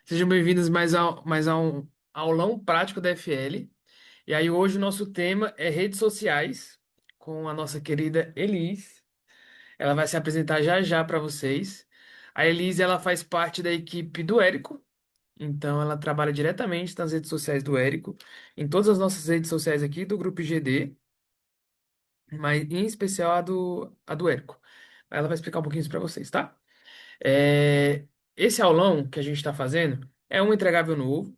Sejam bem-vindos mais a um aulão prático da FL. E aí, hoje o nosso tema é redes sociais, com a nossa querida Elis. Ela vai se apresentar já já para vocês. A Elis, ela faz parte da equipe do Érico, então ela trabalha diretamente nas redes sociais do Érico, em todas as nossas redes sociais aqui do Grupo GD, mas em especial a do Érico. Ela vai explicar um pouquinho isso para vocês, tá? É, esse aulão que a gente está fazendo é um entregável novo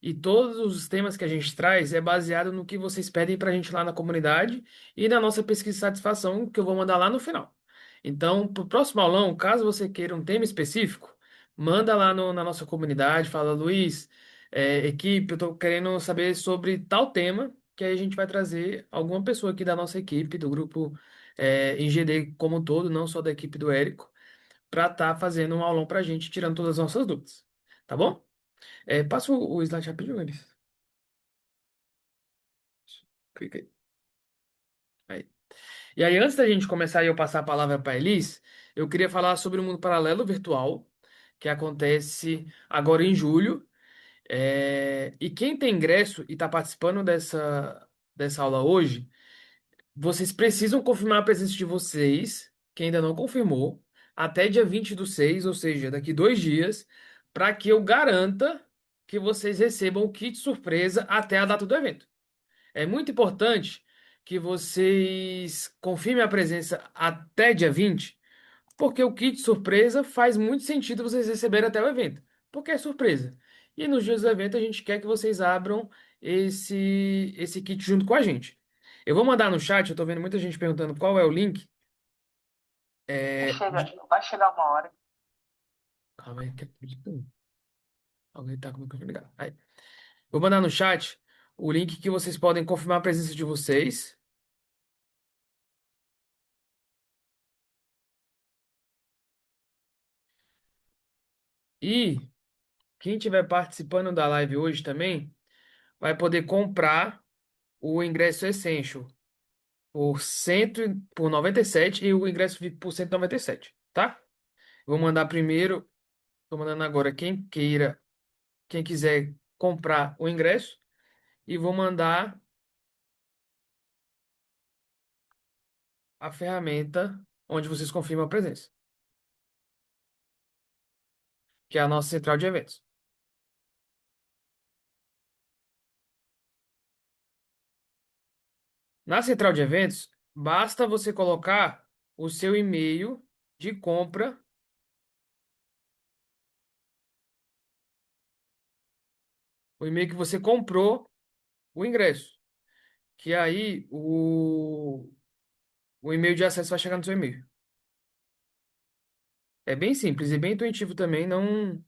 e todos os temas que a gente traz é baseado no que vocês pedem para a gente lá na comunidade e na nossa pesquisa de satisfação que eu vou mandar lá no final. Então, para o próximo aulão, caso você queira um tema específico, manda lá na nossa comunidade, fala, Luiz, equipe, eu estou querendo saber sobre tal tema, que aí a gente vai trazer alguma pessoa aqui da nossa equipe, do grupo em GD como um todo, não só da equipe do Érico para estar fazendo um aulão para a gente, tirando todas as nossas dúvidas. Tá bom? Passa o slide rapidinho, eles. Clica aí. Aí. E aí, antes da gente começar e eu passar a palavra para a Elis, eu queria falar sobre o mundo paralelo virtual, que acontece agora em julho. E quem tem ingresso e está participando dessa aula hoje, vocês precisam confirmar a presença de vocês, que ainda não confirmou, até dia 20/6, ou seja, daqui 2 dias, para que eu garanta que vocês recebam o kit surpresa até a data do evento. É muito importante que vocês confirmem a presença até dia 20, porque o kit surpresa faz muito sentido vocês receberem até o evento, porque é surpresa. E nos dias do evento a gente quer que vocês abram esse kit junto com a gente. Eu vou mandar no chat, eu tô vendo muita gente perguntando qual é o link. É, Vai chegar uma hora. Calma aí, alguém tá com o microfone ligado. Aí. Vou mandar no chat o link que vocês podem confirmar a presença de vocês. E quem estiver participando da live hoje também vai poder comprar o ingresso Essential por 97 e o ingresso VIP por 197, tá? Vou mandar primeiro, tô mandando agora quem quiser comprar o ingresso e vou mandar a ferramenta onde vocês confirmam a presença, que é a nossa central de eventos. Na central de eventos, basta você colocar o seu e-mail de compra, o e-mail que você comprou o ingresso, que aí o e-mail de acesso vai chegar no seu e-mail. É bem simples e bem intuitivo também, não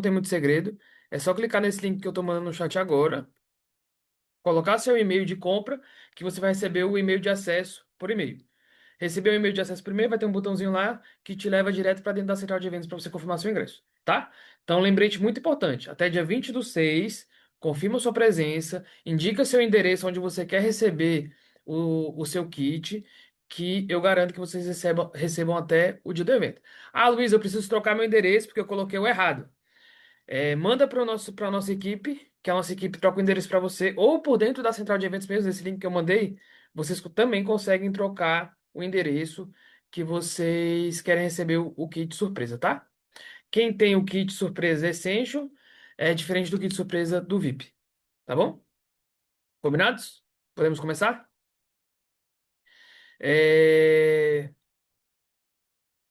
tem muito segredo. É só clicar nesse link que eu estou mandando no chat agora, colocar seu e-mail de compra, que você vai receber o e-mail de acesso por e-mail. Receber o e-mail de acesso por e-mail, vai ter um botãozinho lá que te leva direto para dentro da central de eventos para você confirmar seu ingresso, tá? Então, lembrete muito importante, até dia 20/6, confirma sua presença, indica seu endereço onde você quer receber o seu kit, que eu garanto que vocês recebam até o dia do evento. Ah, Luiz, eu preciso trocar meu endereço porque eu coloquei o errado. Manda para a nossa equipe, que a nossa equipe troca o endereço para você, ou por dentro da central de eventos mesmo, esse link que eu mandei, vocês também conseguem trocar o endereço que vocês querem receber o kit surpresa, tá? Quem tem o kit surpresa Essential é diferente do kit surpresa do VIP, tá bom? Combinados? Podemos começar? É,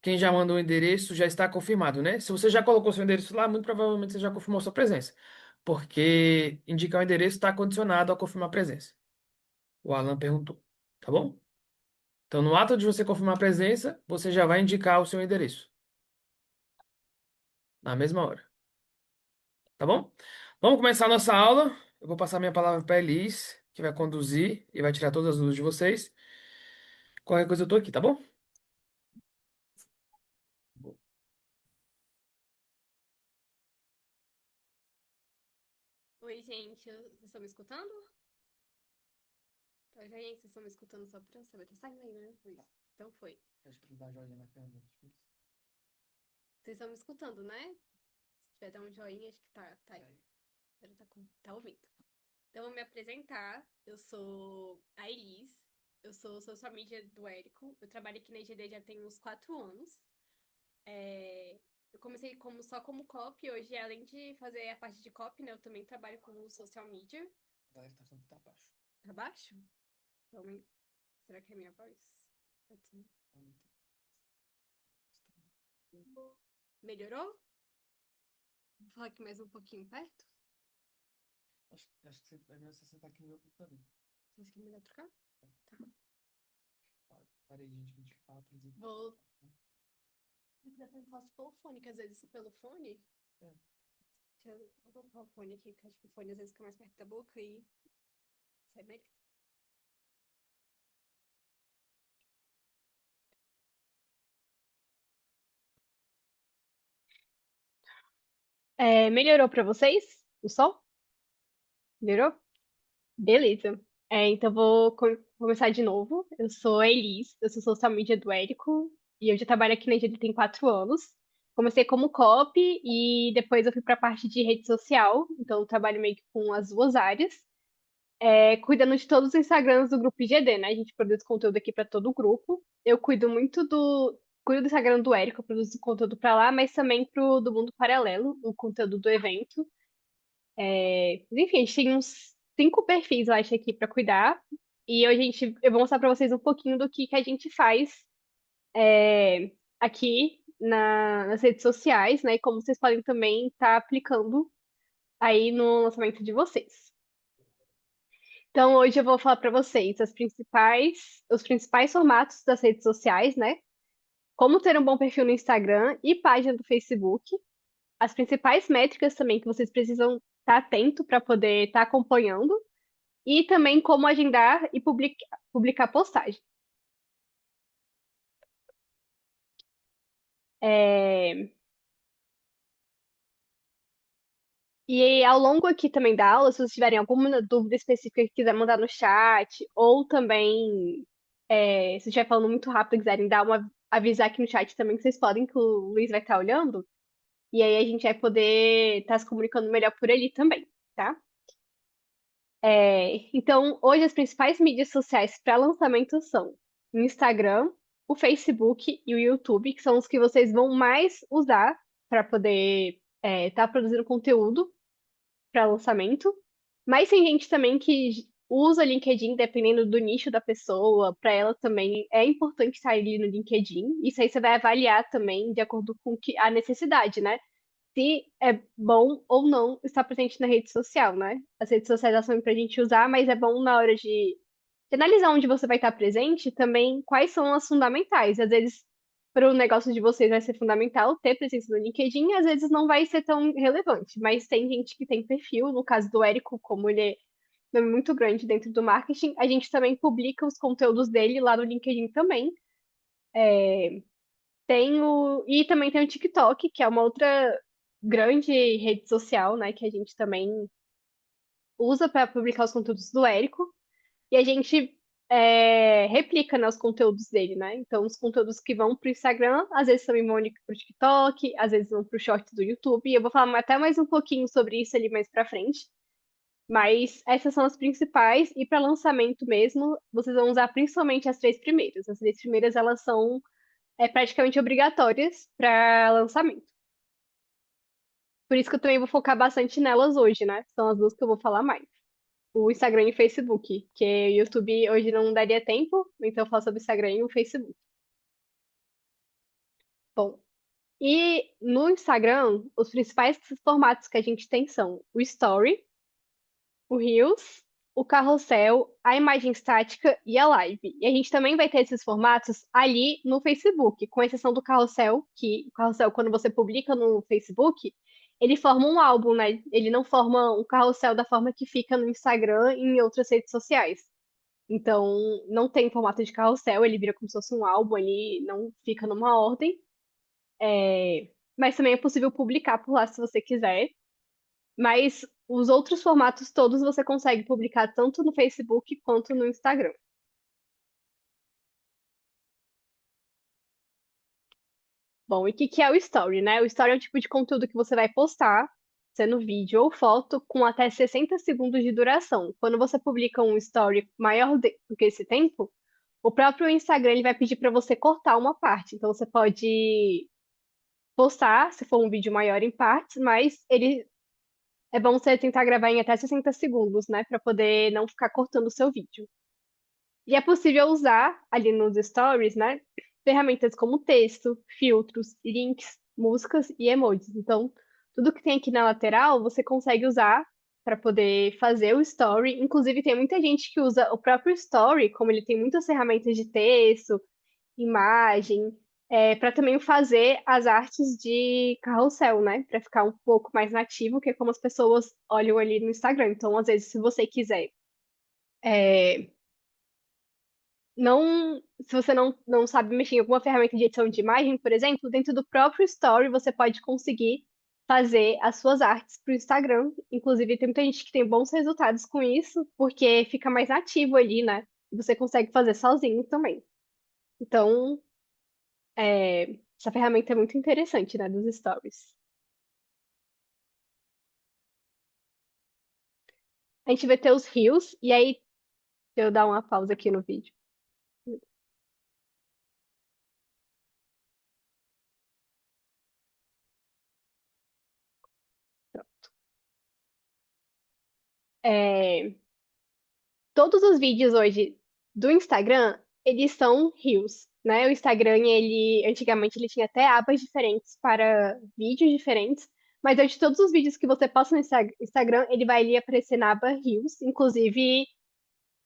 Quem já mandou o endereço já está confirmado, né? Se você já colocou seu endereço lá, muito provavelmente você já confirmou sua presença, porque indicar o endereço está condicionado a confirmar a presença. O Alan perguntou, tá bom? Então, no ato de você confirmar a presença, você já vai indicar o seu endereço, na mesma hora, tá bom? Vamos começar a nossa aula. Eu vou passar minha palavra para a Elis, que vai conduzir e vai tirar todas as dúvidas de vocês. Qualquer coisa eu tô aqui, tá bom? Oi, gente, vocês estão me escutando? Então, gente, vocês estão me escutando só pra eu saber. Tá saindo aí, né? Foi. Então foi. Acho que dá joinha na câmera. Vocês estão me escutando, né? tiver dar um joinha, acho que tá aí. Agora tá ouvindo. Então, eu vou me apresentar. Eu sou a Elis. Eu sou social media do Érico. Eu trabalho aqui na IGD já tem uns 4 anos. Eu comecei só como copy. Hoje, além de fazer a parte de copy, né, eu também trabalho como social media. A galera tá falando que tá baixo. Tá baixo? Vamos... Será que é minha voz? Melhorou? Vou falar aqui mais um pouquinho perto. Acho que é melhor você sentar aqui no meu computador. Vocês querem melhor trocar? Tá. Parei, gente, que a gente fala pra dizer. Vou. Eu posso pôr o fone, que às vezes pelo fone. É. Vou colocar o fone aqui, que acho que o fone às vezes fica mais perto da boca e sai melhor. Melhorou pra vocês o som? Melhorou? Beleza. Então vou começar de novo. Eu sou a Elis, eu sou social media do Érico e eu já trabalho aqui na Engenharia tem 4 anos. Comecei como copy e depois eu fui para a parte de rede social, então eu trabalho meio que com as duas áreas, cuidando de todos os Instagrams do grupo IGD, né? A gente produz conteúdo aqui para todo o grupo. Eu cuido do Instagram do Érico, eu produzo conteúdo para lá, mas também pro do Mundo Paralelo, o conteúdo do evento. Enfim, a gente tem uns 5 perfis, eu acho, aqui para cuidar. E hoje eu vou mostrar para vocês um pouquinho do que a gente faz aqui nas redes sociais, né? E como vocês podem também estar aplicando aí no lançamento de vocês. Então, hoje eu vou falar para vocês os principais formatos das redes sociais, né? Como ter um bom perfil no Instagram e página do Facebook. As principais métricas também que vocês precisam estar atento para poder estar acompanhando. E também como agendar e publicar postagem. É, E ao longo aqui também da aula, se vocês tiverem alguma dúvida específica que quiser mandar no chat, ou também, se estiver falando muito rápido e quiserem avisar aqui no chat também, que vocês podem, que o Luiz vai estar olhando, e aí a gente vai poder estar se comunicando melhor por ali também, tá? Então, hoje as principais mídias sociais para lançamento são o Instagram, o Facebook e o YouTube, que são os que vocês vão mais usar para poder estar produzindo conteúdo para lançamento. Mas tem gente também que usa LinkedIn, dependendo do nicho da pessoa, para ela também é importante estar ali no LinkedIn. Isso aí você vai avaliar também de acordo com a necessidade, né? Se é bom ou não estar presente na rede social, né? As redes sociais elas são para a gente usar, mas é bom na hora de analisar onde você vai estar presente, também quais são as fundamentais. Às vezes, para o negócio de vocês vai ser fundamental ter presença no LinkedIn, às vezes não vai ser tão relevante, mas tem gente que tem perfil, no caso do Érico, como ele é nome muito grande dentro do marketing, a gente também publica os conteúdos dele lá no LinkedIn também. E também tem o TikTok, que é uma outra grande rede social, né, que a gente também usa para publicar os conteúdos do Érico. E a gente replica, né, os conteúdos dele, né? Então, os conteúdos que vão pro Instagram, às vezes também vão ali pro TikTok, às vezes vão pro Shorts do YouTube. E eu vou falar até mais um pouquinho sobre isso ali mais pra frente. Mas essas são as principais. E para lançamento mesmo, vocês vão usar principalmente as 3 primeiras. As 3 primeiras, elas são praticamente obrigatórias para lançamento. Por isso que eu também vou focar bastante nelas hoje, né? São as duas que eu vou falar mais. O Instagram e o Facebook, que o YouTube hoje não daria tempo, então eu falo sobre o Instagram e o Facebook. Bom, e no Instagram, os principais formatos que a gente tem são o Story, o Reels, o Carrossel, a imagem estática e a Live. E a gente também vai ter esses formatos ali no Facebook, com exceção do Carrossel, que o Carrossel, quando você publica no Facebook, ele forma um álbum, né? Ele não forma um carrossel da forma que fica no Instagram e em outras redes sociais. Então, não tem formato de carrossel, ele vira como se fosse um álbum, ele não fica numa ordem. Mas também é possível publicar por lá se você quiser. Mas os outros formatos todos você consegue publicar tanto no Facebook quanto no Instagram. Bom, e o que que é o story, né? O story é um tipo de conteúdo que você vai postar, sendo vídeo ou foto, com até 60 segundos de duração. Quando você publica um story maior do que esse tempo, o próprio Instagram ele vai pedir para você cortar uma parte. Então você pode postar, se for um vídeo maior em partes, mas ele é bom você tentar gravar em até 60 segundos, né, para poder não ficar cortando o seu vídeo. E é possível usar ali nos stories, né, ferramentas como texto, filtros, links, músicas e emojis. Então, tudo que tem aqui na lateral você consegue usar para poder fazer o story. Inclusive, tem muita gente que usa o próprio story, como ele tem muitas ferramentas de texto, imagem, para também fazer as artes de carrossel, né? Para ficar um pouco mais nativo, que é como as pessoas olham ali no Instagram. Então, às vezes, se você quiser é, não, se você não sabe mexer em alguma ferramenta de edição de imagem, por exemplo, dentro do próprio Story você pode conseguir fazer as suas artes para o Instagram. Inclusive, tem muita gente que tem bons resultados com isso, porque fica mais nativo ali, né? E você consegue fazer sozinho também. Então, essa ferramenta é muito interessante, né, dos Stories. A gente vai ter os Reels, e aí, deixa eu dar uma pausa aqui no vídeo. É, todos os vídeos hoje do Instagram, eles são Reels, né? O Instagram, antigamente ele tinha até abas diferentes para vídeos diferentes, mas hoje todos os vídeos que você posta no Instagram, ele vai ali aparecer na aba Reels. Inclusive,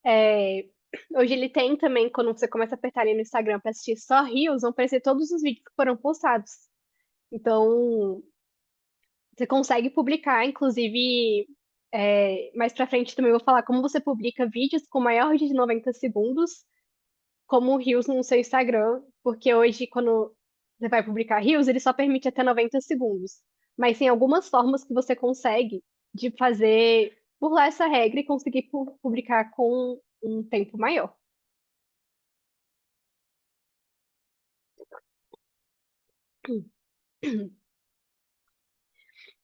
é, hoje ele tem também, quando você começa a apertar ali no Instagram para assistir só Reels, vão aparecer todos os vídeos que foram postados. Então, você consegue publicar, inclusive, mais pra frente também vou falar como você publica vídeos com maior de 90 segundos, como Reels no seu Instagram, porque hoje, quando você vai publicar Reels, ele só permite até 90 segundos. Mas tem algumas formas que você consegue de fazer, burlar essa regra e conseguir publicar com um tempo maior.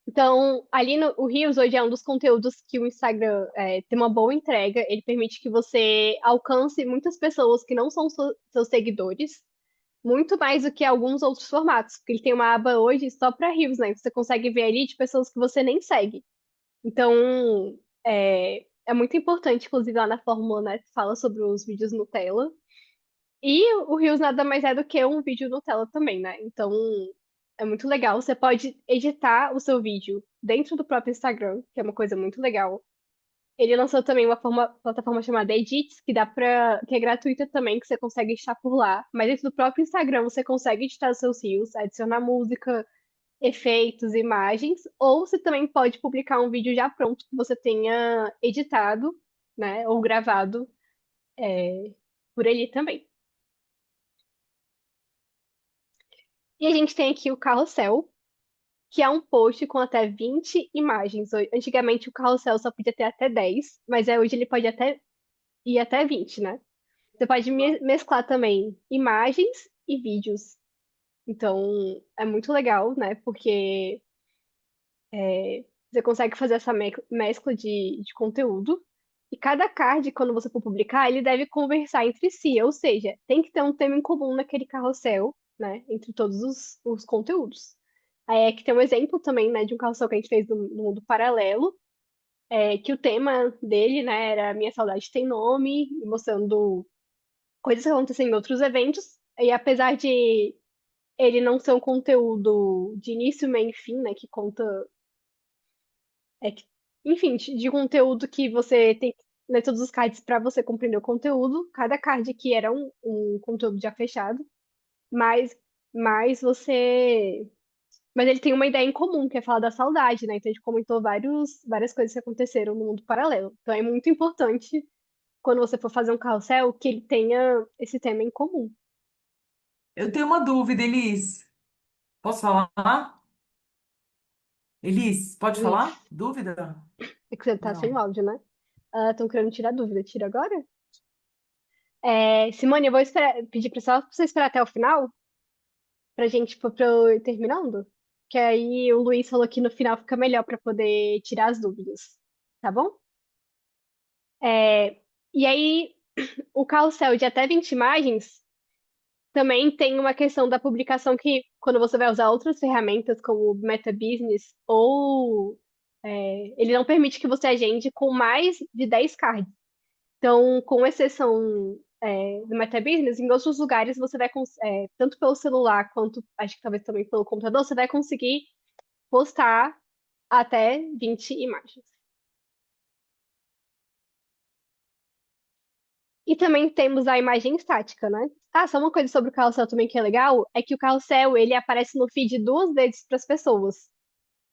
Então, ali no o Reels hoje é um dos conteúdos que o Instagram tem uma boa entrega. Ele permite que você alcance muitas pessoas que não são seus seguidores, muito mais do que alguns outros formatos, porque ele tem uma aba hoje só para Reels, né? Você consegue ver ali de pessoas que você nem segue. Então, é muito importante, inclusive lá na fórmula, né, fala sobre os vídeos Nutella. E o Reels nada mais é do que um vídeo Nutella também, né? Então, é muito legal. Você pode editar o seu vídeo dentro do próprio Instagram, que é uma coisa muito legal. Ele lançou também uma plataforma chamada Edits, que é gratuita também, que você consegue editar por lá. Mas dentro do próprio Instagram você consegue editar os seus reels, adicionar música, efeitos, imagens, ou você também pode publicar um vídeo já pronto que você tenha editado, né, ou gravado, por ali também. E a gente tem aqui o carrossel, que é um post com até 20 imagens. Antigamente o carrossel só podia ter até 10, mas hoje ele pode até ir até 20, né? Você pode mesclar também imagens e vídeos. Então, é muito legal, né? Porque você consegue fazer essa mescla de conteúdo. E cada card, quando você for publicar, ele deve conversar entre si. Ou seja, tem que ter um tema em comum naquele carrossel, né? Entre todos os conteúdos. Aí é que tem um exemplo também, né, de um carrossel que a gente fez no mundo paralelo, que o tema dele, né, era Minha Saudade Tem Nome, e mostrando coisas que acontecem em outros eventos. E apesar de ele não ser um conteúdo de início, meio e fim, né, que conta, enfim, de conteúdo que você tem que ler todos os cards para você compreender o conteúdo. Cada card aqui era um conteúdo já fechado, mas, mas você mas ele tem uma ideia em comum, que é falar da saudade, né? Então a gente comentou várias coisas que aconteceram no mundo paralelo. Então é muito importante, quando você for fazer um carrossel, que ele tenha esse tema em comum. Eu tenho uma dúvida, Elis. Posso falar? Elis, pode Luiz, falar? Dúvida? é que você tá sem o Não. áudio, né? Estão querendo tirar dúvida. Tira agora? Simone, eu vou pedir para você esperar até o final, pra gente, tipo, pra eu ir terminando? Que aí o Luiz falou que no final fica melhor pra poder tirar as dúvidas. Tá bom? É, e aí, o carrossel de até 20 imagens também tem uma questão da publicação que, quando você vai usar outras ferramentas, como o Meta Business, ele não permite que você agende com mais de 10 cards. Então, com exceção do Meta Business, em outros lugares você vai, tanto pelo celular quanto, acho que talvez também pelo computador, você vai conseguir postar até 20 imagens. E também temos a imagem estática, né? Ah, só uma coisa sobre o carrossel também que é legal, é que o carrossel, ele aparece no feed duas vezes para as pessoas.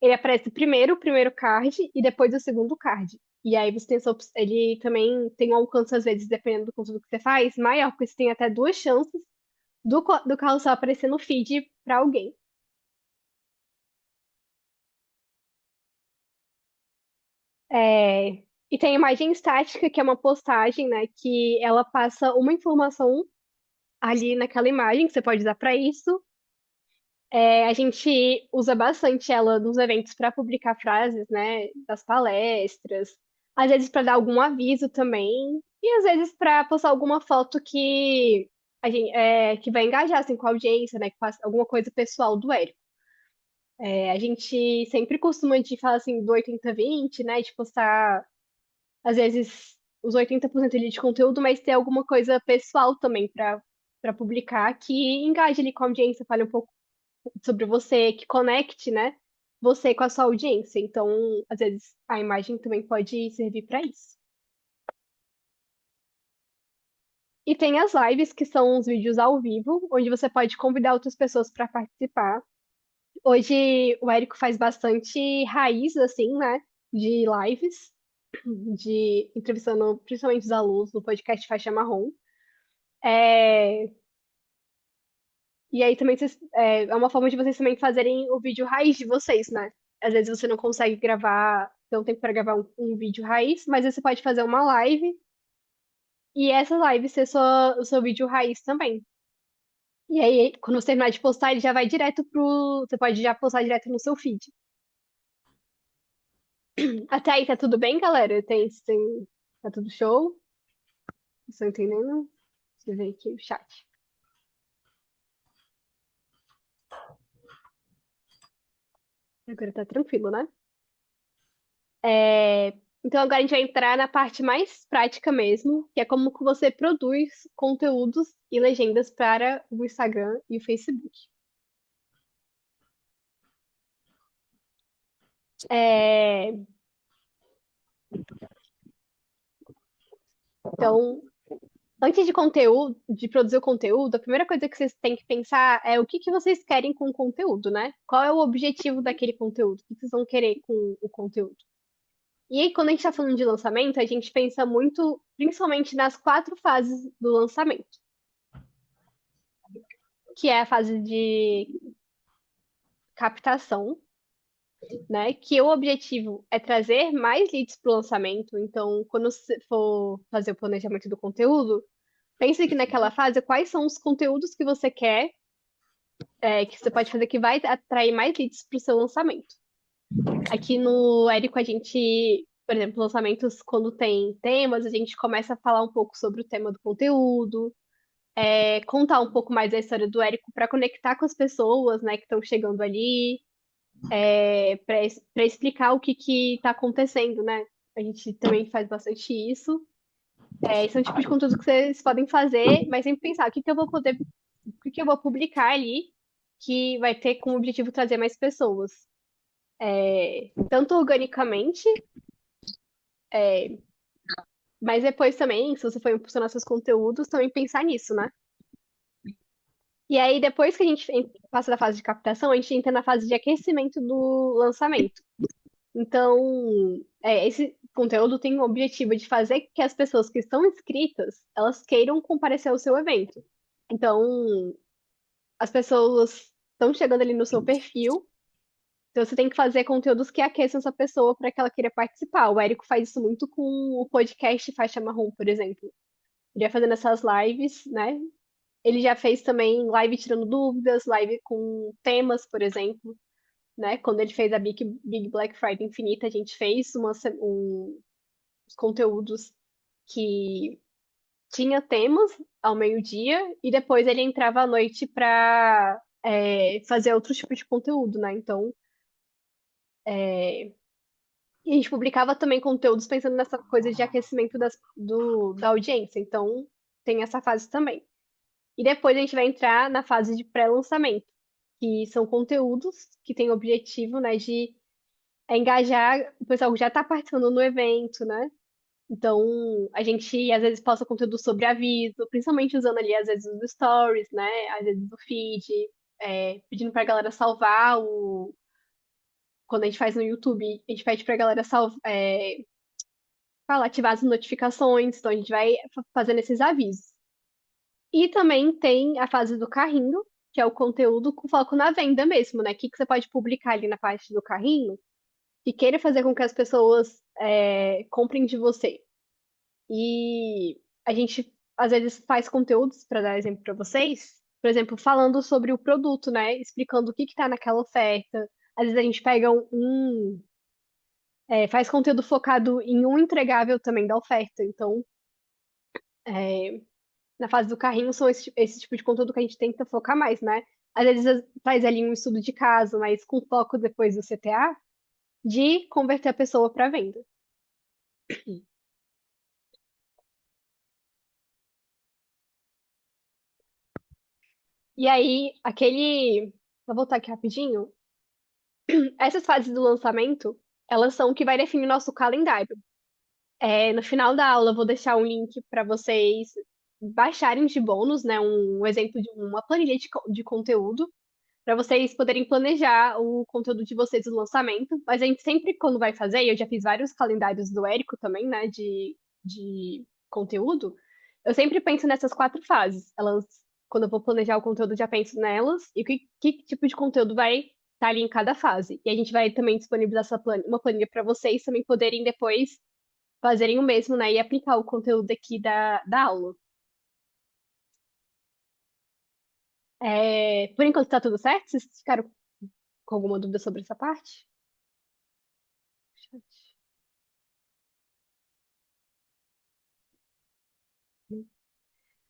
Ele aparece primeiro o primeiro card e depois o segundo card. E aí você tem ele também tem um alcance, às vezes, dependendo do conteúdo que você faz, maior, porque você tem até duas chances do carrossel aparecer no feed para alguém. E tem a imagem estática, que é uma postagem, né, que ela passa uma informação ali naquela imagem, que você pode usar para isso. A gente usa bastante ela nos eventos para publicar frases, né, das palestras, às vezes para dar algum aviso também, e às vezes para postar alguma foto que vai engajar assim, com a audiência, né, que faça alguma coisa pessoal do Érico. A gente sempre costuma de falar assim do 80/20, né, de postar às vezes os 80% ali de conteúdo, mas ter alguma coisa pessoal também para publicar que engaje ali com a audiência, fale um pouco sobre você, que conecte, né, você com a sua audiência. Então, às vezes, a imagem também pode servir para isso. E tem as lives, que são os vídeos ao vivo, onde você pode convidar outras pessoas para participar. Hoje, o Érico faz bastante raiz, assim, né, de lives, de entrevistando principalmente os alunos no podcast Faixa Marrom. É, E aí também é uma forma de vocês também fazerem o vídeo raiz de vocês, né? Às vezes você não consegue gravar, não tem para gravar um vídeo raiz, mas você pode fazer uma live e essa live ser o seu vídeo raiz também. E aí, quando você terminar de postar, ele já vai direto pro. Você pode já postar direto no seu feed. Até aí, tá tudo bem, galera? Tá tudo show? Estão entendendo? Deixa eu ver aqui o chat. Agora tá tranquilo, né? É, Então agora a gente vai entrar na parte mais prática mesmo, que é como que você produz conteúdos e legendas para o Instagram e o Facebook. É, Então, antes de produzir o conteúdo, a primeira coisa que vocês têm que pensar é o que que vocês querem com o conteúdo, né? Qual é o objetivo daquele conteúdo? O que vocês vão querer com o conteúdo? E aí, quando a gente está falando de lançamento, a gente pensa muito, principalmente nas quatro fases do lançamento, que é a fase de captação, né? Que o objetivo é trazer mais leads para o lançamento. Então, quando você for fazer o planejamento do conteúdo, pense que naquela fase quais são os conteúdos que você quer, que você pode fazer que vai atrair mais leads para o seu lançamento. Aqui no Érico, a gente, por exemplo, lançamentos, quando tem temas, a gente começa a falar um pouco sobre o tema do conteúdo, contar um pouco mais da história do Érico para conectar com as pessoas, né, que estão chegando ali, para explicar o que está acontecendo, né? A gente também faz bastante isso. Esse é um tipo de conteúdo que vocês podem fazer, mas sempre pensar o que que eu vou publicar ali que vai ter como objetivo trazer mais pessoas. Tanto organicamente, mas depois também, se você for impulsionar seus conteúdos, também pensar nisso, né? E aí, depois que a gente passa da fase de captação, a gente entra na fase de aquecimento do lançamento. Então, esse conteúdo tem o objetivo de fazer que as pessoas que estão inscritas, elas queiram comparecer ao seu evento. Então, as pessoas estão chegando ali no seu perfil, então você tem que fazer conteúdos que aqueçam essa pessoa para que ela queira participar. O Érico faz isso muito com o podcast Faixa Marrom, por exemplo. Ele vai fazendo essas lives, né? Ele já fez também live tirando dúvidas, live com temas, por exemplo, né? Quando ele fez a Big Black Friday Infinita, a gente fez uns conteúdos que tinha temas ao meio-dia e depois ele entrava à noite para fazer outro tipo de conteúdo, né? Então, e a gente publicava também conteúdos pensando nessa coisa de aquecimento da audiência. Então, tem essa fase também. E depois a gente vai entrar na fase de pré-lançamento, que são conteúdos que têm o objetivo, né, de engajar o pessoal que já está participando no evento, né? Então, a gente às vezes posta conteúdo sobre aviso, principalmente usando ali às vezes os stories, né? Às vezes o feed, pedindo pra galera salvar o. Quando a gente faz no YouTube, a gente pede pra galera salvar, ativar as notificações, então a gente vai fazendo esses avisos. E também tem a fase do carrinho, que é o conteúdo com foco na venda mesmo, né? O que você pode publicar ali na parte do carrinho que queira fazer com que as pessoas comprem de você. E a gente às vezes faz conteúdos, para dar exemplo para vocês, por exemplo, falando sobre o produto, né? Explicando o que está naquela oferta. Às vezes a gente pega faz conteúdo focado em um entregável também da oferta. Então, é, na fase do carrinho são esse tipo de conteúdo que a gente tenta focar mais, né? Às vezes faz ali um estudo de caso, mas com foco depois do CTA, de converter a pessoa para venda. E aí, vou voltar aqui rapidinho. Essas fases do lançamento, elas são o que vai definir nosso calendário. No final da aula, eu vou deixar um link para vocês baixarem de bônus, né? Um exemplo de uma planilha de conteúdo, para vocês poderem planejar o conteúdo de vocês do lançamento. Mas a gente sempre, quando vai fazer, e eu já fiz vários calendários do Érico também, né? De conteúdo, eu sempre penso nessas quatro fases. Quando eu vou planejar o conteúdo, eu já penso nelas e que tipo de conteúdo vai estar ali em cada fase. E a gente vai também disponibilizar uma planilha para vocês também poderem depois fazerem o mesmo, né? E aplicar o conteúdo aqui da aula. Por enquanto tá tudo certo? Vocês ficaram com alguma dúvida sobre essa parte?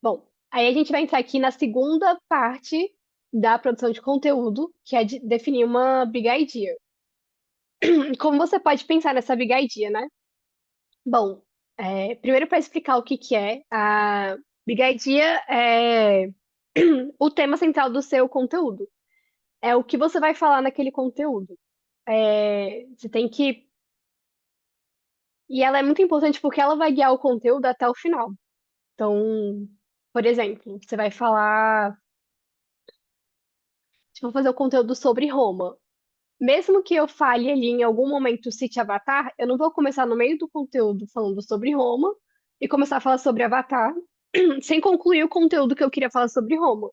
Bom, aí a gente vai entrar aqui na segunda parte da produção de conteúdo, que é definir uma big idea. Como você pode pensar nessa big idea, né? Bom, primeiro para explicar o que que é, a big idea é o tema central do seu conteúdo. É o que você vai falar naquele conteúdo. Você tem que. E ela é muito importante porque ela vai guiar o conteúdo até o final. Então, por exemplo, você vai falar. Se for fazer o conteúdo sobre Roma. Mesmo que eu fale ali em algum momento City Avatar, eu não vou começar no meio do conteúdo falando sobre Roma e começar a falar sobre Avatar sem concluir o conteúdo que eu queria falar sobre Roma.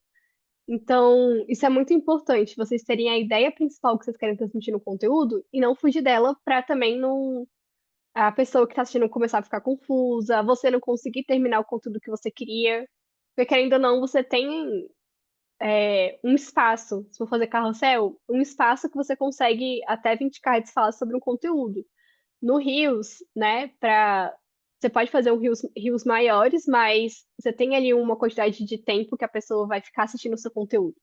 Então, isso é muito importante, vocês terem a ideia principal que vocês querem transmitir no conteúdo e não fugir dela para também não a pessoa que está assistindo começar a ficar confusa, você não conseguir terminar o conteúdo que você queria. Porque querendo ou não, você tem um espaço, se for fazer carrossel, um espaço que você consegue até 20 cards falar sobre um conteúdo. No Reels, né, você pode fazer um Reels maiores, mas você tem ali uma quantidade de tempo que a pessoa vai ficar assistindo o seu conteúdo.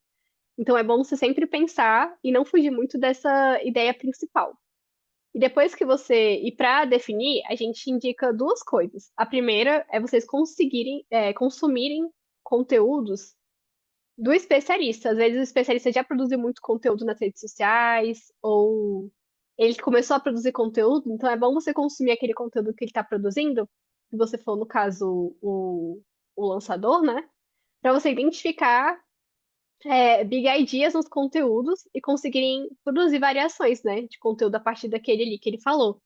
Então é bom você sempre pensar e não fugir muito dessa ideia principal. E depois que e para definir, a gente indica duas coisas. A primeira é vocês conseguirem consumirem conteúdos do especialista. Às vezes o especialista já produziu muito conteúdo nas redes sociais, ou ele começou a produzir conteúdo, então é bom você consumir aquele conteúdo que ele está produzindo, se você for, no caso, o lançador, né? Para você identificar big ideas nos conteúdos e conseguirem produzir variações, né? De conteúdo a partir daquele ali que ele falou.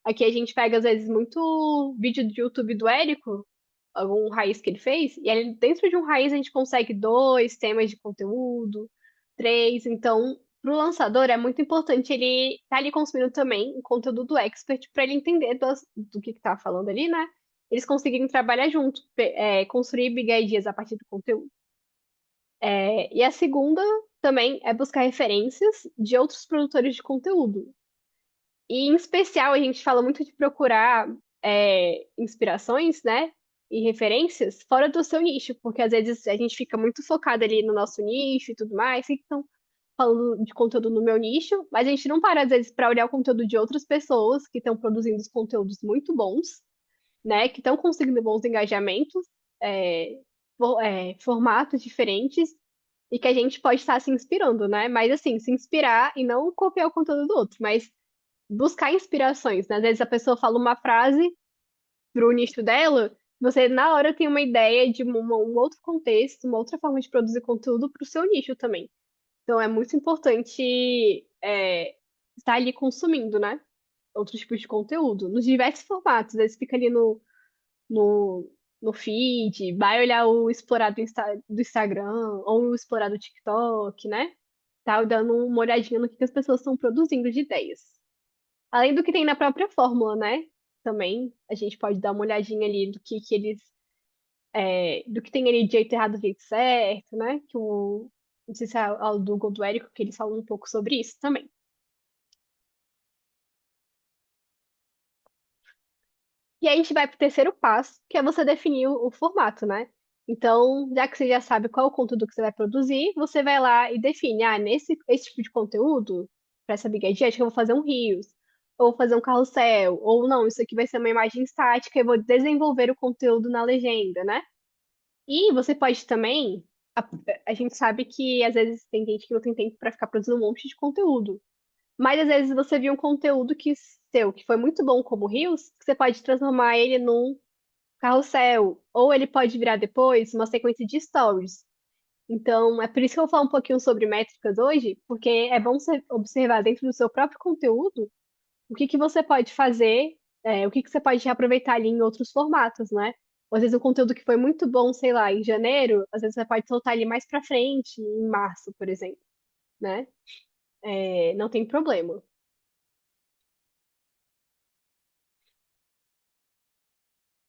Aqui a gente pega, às vezes, muito vídeo do YouTube do Érico, algum raiz que ele fez, e aí dentro de um raiz a gente consegue dois temas de conteúdo, três. Então, para o lançador é muito importante ele estar ali consumindo também o conteúdo do expert para ele entender do que tá falando ali, né? Eles conseguirem trabalhar junto, construir big ideas a partir do conteúdo. E a segunda também é buscar referências de outros produtores de conteúdo. E, em especial, a gente fala muito de procurar inspirações, né? E referências fora do seu nicho, porque às vezes a gente fica muito focado ali no nosso nicho e tudo mais, então falando de conteúdo no meu nicho, mas a gente não para às vezes para olhar o conteúdo de outras pessoas que estão produzindo os conteúdos muito bons, né? Que estão conseguindo bons engajamentos, é, formatos diferentes e que a gente pode estar se inspirando, né? Mas assim, se inspirar e não copiar o conteúdo do outro, mas buscar inspirações, né? Às vezes a pessoa fala uma frase pro nicho dela, você na hora tem uma ideia de um outro contexto, uma outra forma de produzir conteúdo pro seu nicho também. Então é muito importante estar ali consumindo, né? Outros tipos de conteúdo, nos diversos formatos. Às vezes fica ali no, no feed, vai olhar o explorar do Instagram ou o explorar do TikTok, né? Tá dando uma olhadinha no que as pessoas estão produzindo de ideias. Além do que tem na própria fórmula, né? Também a gente pode dar uma olhadinha ali do que eles. Do que tem ali de jeito errado, do jeito certo, né? Não sei se é o do Google do Érico, que eles falam um pouco sobre isso também. E aí a gente vai pro terceiro passo, que é você definir o formato, né? Então, já que você já sabe qual é o conteúdo que você vai produzir, você vai lá e define, nesse esse tipo de conteúdo, para essa Big Idea, acho que eu vou fazer um Reels, ou vou fazer um carrossel, ou não, isso aqui vai ser uma imagem estática, eu vou desenvolver o conteúdo na legenda, né? E você pode também, a, a gente sabe que às vezes tem gente que não tem tempo para ficar produzindo um monte de conteúdo. Mas às vezes você viu um conteúdo que foi muito bom como Reels, que você pode transformar ele num carrossel, ou ele pode virar depois uma sequência de stories. Então, é por isso que eu vou falar um pouquinho sobre métricas hoje, porque é bom você observar dentro do seu próprio conteúdo o que que você pode fazer, o que que você pode reaproveitar ali em outros formatos, né? Ou, às vezes um conteúdo que foi muito bom, sei lá, em janeiro, às vezes você pode soltar ele mais pra frente, em março, por exemplo, né? Não tem problema.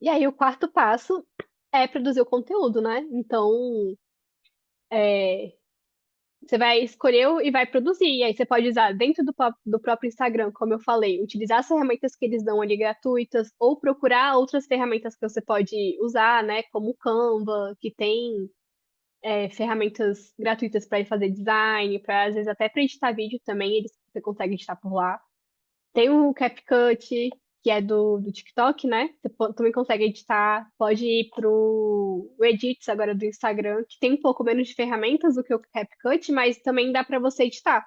E aí, o quarto passo é produzir o conteúdo, né? Então, é, você vai escolher e vai produzir. E aí, você pode usar dentro do próprio Instagram, como eu falei, utilizar as ferramentas que eles dão ali gratuitas, ou procurar outras ferramentas que você pode usar, né? Como o Canva, que tem ferramentas gratuitas para fazer design, para às vezes até para editar vídeo também, você consegue editar por lá. Tem o CapCut, que é do TikTok, né? Você também consegue editar. Pode ir pro Edits agora do Instagram, que tem um pouco menos de ferramentas do que o CapCut, mas também dá para você editar.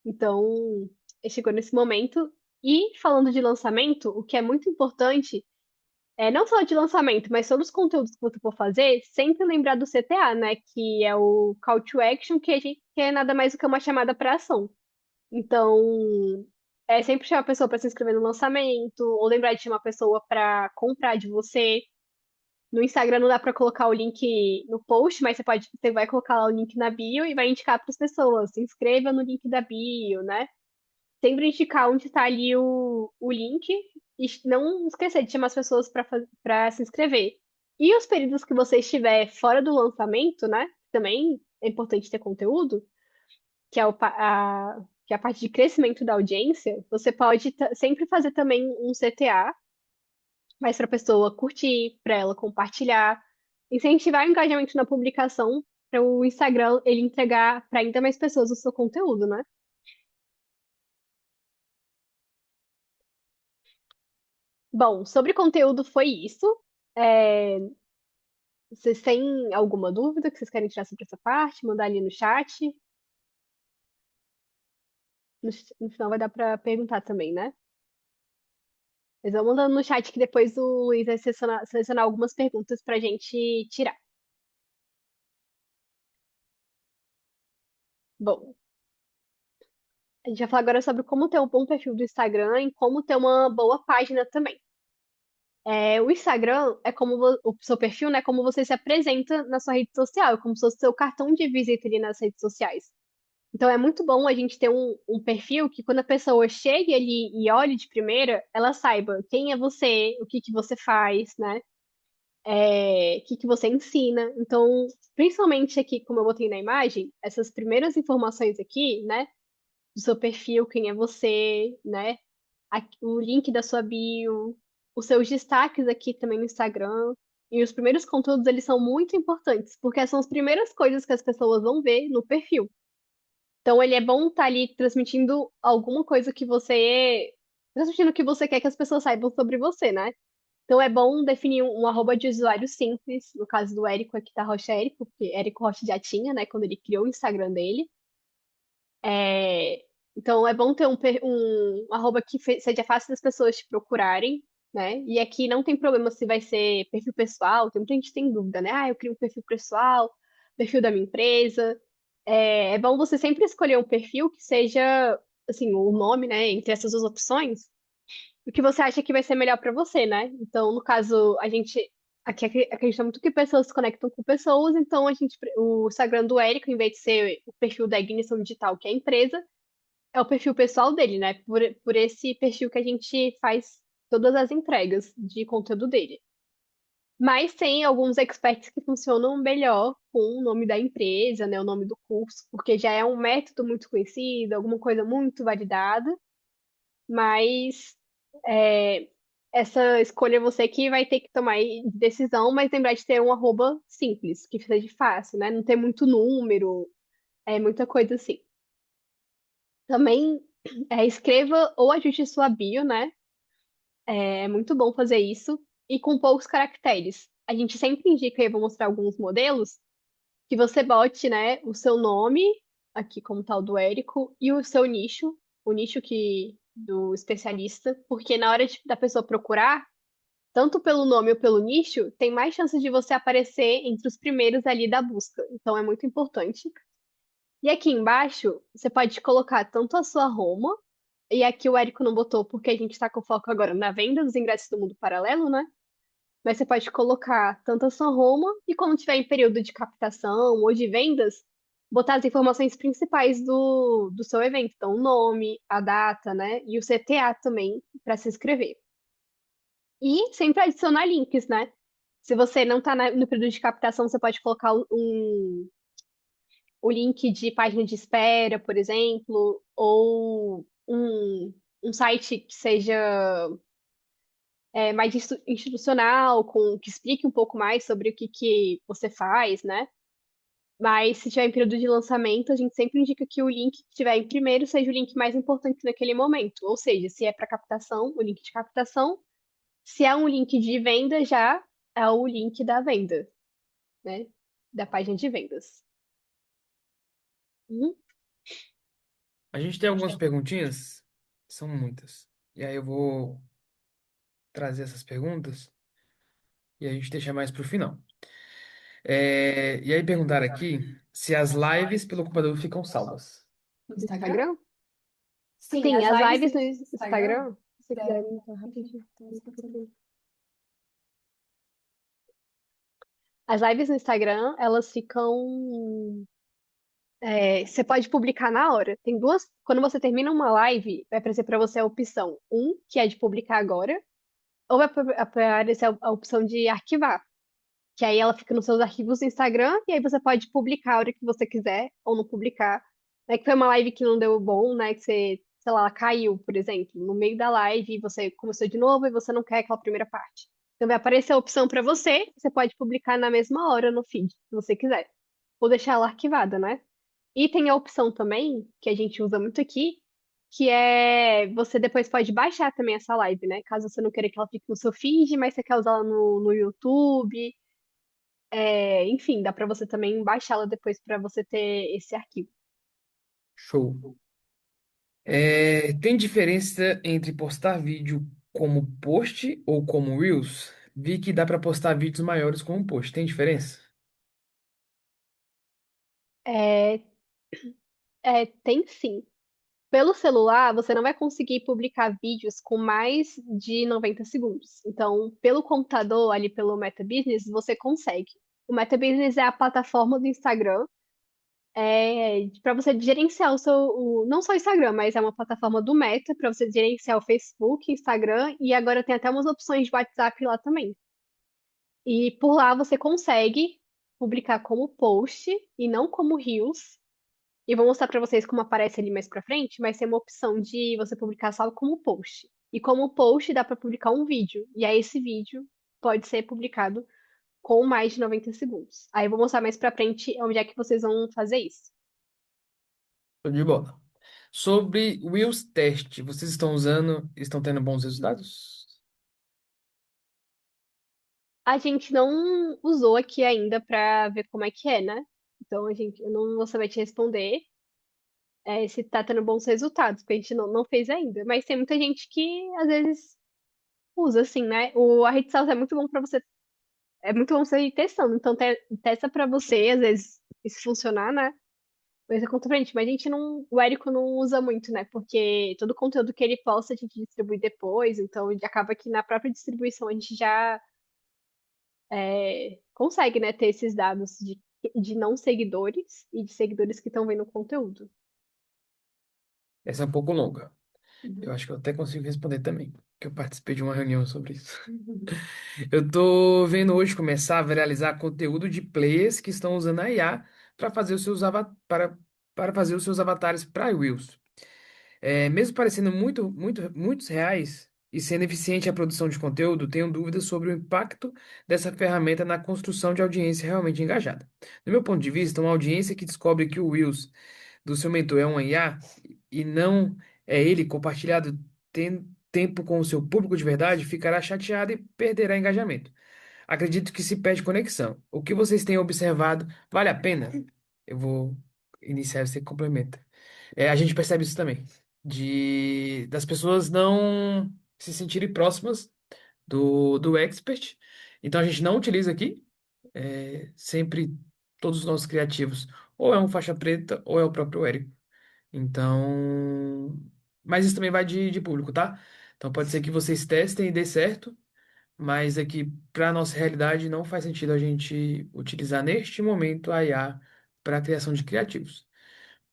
Então, chegou nesse momento. E falando de lançamento, o que é muito importante é não só de lançamento, mas sobre os conteúdos que você for fazer, sempre lembrar do CTA, né? Que é o Call to Action, que é nada mais do que uma chamada para ação. Então, sempre chamar a pessoa para se inscrever no lançamento, ou lembrar de chamar a pessoa para comprar de você. No Instagram não dá para colocar o link no post, mas você vai colocar lá o link na bio e vai indicar para as pessoas, se inscreva no link da bio, né? Sempre indicar onde está ali o link e não esquecer de chamar as pessoas para se inscrever. E os períodos que você estiver fora do lançamento, né? Também é importante ter conteúdo que é, que é a parte de crescimento da audiência, você pode sempre fazer também um CTA, mas para a pessoa curtir, para ela compartilhar, incentivar o engajamento na publicação, para o Instagram ele entregar para ainda mais pessoas o seu conteúdo, né? Bom, sobre conteúdo foi isso. É, Vocês têm alguma dúvida que vocês querem tirar sobre essa parte? Mandar ali no chat. No final vai dar para perguntar também, né? Mas vão mandando no chat que depois o Luiz vai selecionar algumas perguntas pra gente tirar. Bom, a gente vai falar agora sobre como ter um bom perfil do Instagram e como ter uma boa página também. O Instagram é como o seu perfil, né? Como você se apresenta na sua rede social, é como se fosse o seu cartão de visita ali nas redes sociais. Então é muito bom a gente ter um perfil que quando a pessoa chegue ali e olhe de primeira, ela saiba quem é você, o que que você faz, né? o que que você ensina. Então, principalmente aqui, como eu botei na imagem, essas primeiras informações aqui, né, do seu perfil, quem é você, né, o link da sua bio, os seus destaques aqui também no Instagram. E os primeiros conteúdos, eles são muito importantes, porque são as primeiras coisas que as pessoas vão ver no perfil. Então, ele é bom estar ali transmitindo alguma coisa que você. Transmitindo o que você quer que as pessoas saibam sobre você, né? Então, é bom definir um arroba de usuário simples. No caso do Érico, aqui tá Rocha Érico, porque Érico Rocha já tinha, né? Quando ele criou o Instagram dele. É, Então, é bom ter um arroba que seja fácil das pessoas te procurarem, né? E aqui não tem problema se vai ser perfil pessoal, tem muita gente que tem dúvida, né? Ah, eu crio um perfil pessoal, perfil da minha empresa. É bom você sempre escolher um perfil que seja, assim, o nome, né? Entre essas duas opções, o que você acha que vai ser melhor para você, né? Então, no caso, a gente aqui acredita muito que pessoas se conectam com pessoas, então o Instagram do Érico, em vez de ser o perfil da Ignição Digital, que é a empresa, é o perfil pessoal dele, né? Por esse perfil que a gente faz todas as entregas de conteúdo dele. Mas tem alguns experts que funcionam melhor com o nome da empresa, né? O nome do curso, porque já é um método muito conhecido, alguma coisa muito validada. Mas é, essa escolha você que vai ter que tomar decisão, mas lembrar de ter um arroba simples, que seja fácil, né? Não ter muito número, muita coisa assim. Também escreva ou ajuste sua bio, né? É muito bom fazer isso. E com poucos caracteres. A gente sempre indica, eu vou mostrar alguns modelos, que você bote, né, o seu nome, aqui como tal do Érico, e o seu nicho, o nicho que do especialista, porque na hora da pessoa procurar, tanto pelo nome ou pelo nicho, tem mais chances de você aparecer entre os primeiros ali da busca. Então é muito importante. E aqui embaixo, você pode colocar tanto a sua Roma, e aqui o Érico não botou porque a gente está com foco agora na venda dos ingressos do mundo paralelo, né? Mas você pode colocar tanto a sua Roma e quando tiver em período de captação ou de vendas, botar as informações principais do seu evento. Então, o nome, a data, né? E o CTA também para se inscrever. E sempre adicionar links, né? Se você não está no período de captação, você pode colocar o link de página de espera, por exemplo, ou um site que seja mais institucional, que explique um pouco mais sobre o que você faz, né? Mas se tiver em período de lançamento, a gente sempre indica que o link que tiver em primeiro seja o link mais importante naquele momento. Ou seja, se é para captação, o link de captação. Se é um link de venda, já é o link da venda, né? Da página de vendas. Uhum. A gente tem algumas perguntinhas, são muitas. E aí eu vou trazer essas perguntas e a gente deixa mais pro final. E aí perguntaram aqui se as lives pelo computador ficam salvas. No Instagram? Instagram? Sim, Sim, as as lives no lives no Instagram. Instagram. Se você quiser então, rapidinho. As lives no Instagram, elas ficam. Você pode publicar na hora. Tem duas. Quando você termina uma live, vai aparecer para você a opção. Que é de publicar agora, ou vai aparecer a opção de arquivar. Que aí ela fica nos seus arquivos do Instagram, e aí você pode publicar a hora que você quiser, ou não publicar. Né, que foi uma live que não deu bom, né? Que você, sei lá, ela caiu, por exemplo, no meio da live, e você começou de novo e você não quer aquela primeira parte. Então vai aparecer a opção para você pode publicar na mesma hora no feed, se você quiser. Ou deixar ela arquivada, né? E tem a opção também, que a gente usa muito aqui, que é você depois pode baixar também essa live, né? Caso você não queira que ela fique no seu feed, mas você quer usar ela no YouTube. Enfim, dá pra você também baixá-la depois pra você ter esse arquivo. Show. Tem diferença entre postar vídeo como post ou como Reels? Vi que dá para postar vídeos maiores como post. Tem diferença? É, tem sim. Pelo celular, você não vai conseguir publicar vídeos com mais de 90 segundos. Então, pelo computador, ali pelo Meta Business, você consegue. O Meta Business é a plataforma do Instagram para você gerenciar não só o Instagram, mas é uma plataforma do Meta para você gerenciar o Facebook, Instagram e agora tem até umas opções de WhatsApp lá também. E por lá você consegue publicar como post e não como Reels. E vou mostrar pra vocês como aparece ali mais pra frente, mas tem uma opção de você publicar só como post. E como post dá pra publicar um vídeo. E aí esse vídeo pode ser publicado com mais de 90 segundos. Aí eu vou mostrar mais pra frente onde é que vocês vão fazer isso. Show de bola. Sobre o Wills Teste, vocês estão usando, estão tendo bons resultados? A gente não usou aqui ainda pra ver como é que é, né? Então eu não vou saber te responder se tá tendo bons resultados, porque a gente não fez ainda. Mas tem muita gente que às vezes usa, assim, né? A rede social é muito bom pra você. É muito bom você ir testando. Então testa pra você, às vezes, e se funcionar, né? Mas é contra frente. Mas a gente não. O Érico não usa muito, né? Porque todo o conteúdo que ele posta a gente distribui depois. Então acaba que na própria distribuição a gente já consegue, né, ter esses dados de não seguidores e de seguidores que estão vendo o conteúdo. Essa é um pouco longa. Eu acho que eu até consigo responder também, que eu participei de uma reunião sobre isso. Eu tô vendo hoje começar a viralizar conteúdo de players que estão usando a IA para fazer os seus para fazer os seus avatares para Reels. Mesmo parecendo muitos reais e sendo eficiente a produção de conteúdo, tenho dúvidas sobre o impacto dessa ferramenta na construção de audiência realmente engajada. Do meu ponto de vista, uma audiência que descobre que o Reels do seu mentor é um IA e não é ele compartilhado tempo com o seu público de verdade, ficará chateada e perderá engajamento. Acredito que se perde conexão. O que vocês têm observado vale a pena? Eu vou iniciar e você complementa. A gente percebe isso também, das pessoas não se sentirem próximas do expert. Então a gente não utiliza aqui, sempre todos os nossos criativos, ou é um faixa preta, ou é o próprio Érico. Então, mas isso também vai de público, tá? Então pode ser que vocês testem e dê certo, mas aqui, para nossa realidade, não faz sentido a gente utilizar neste momento a IA para a criação de criativos.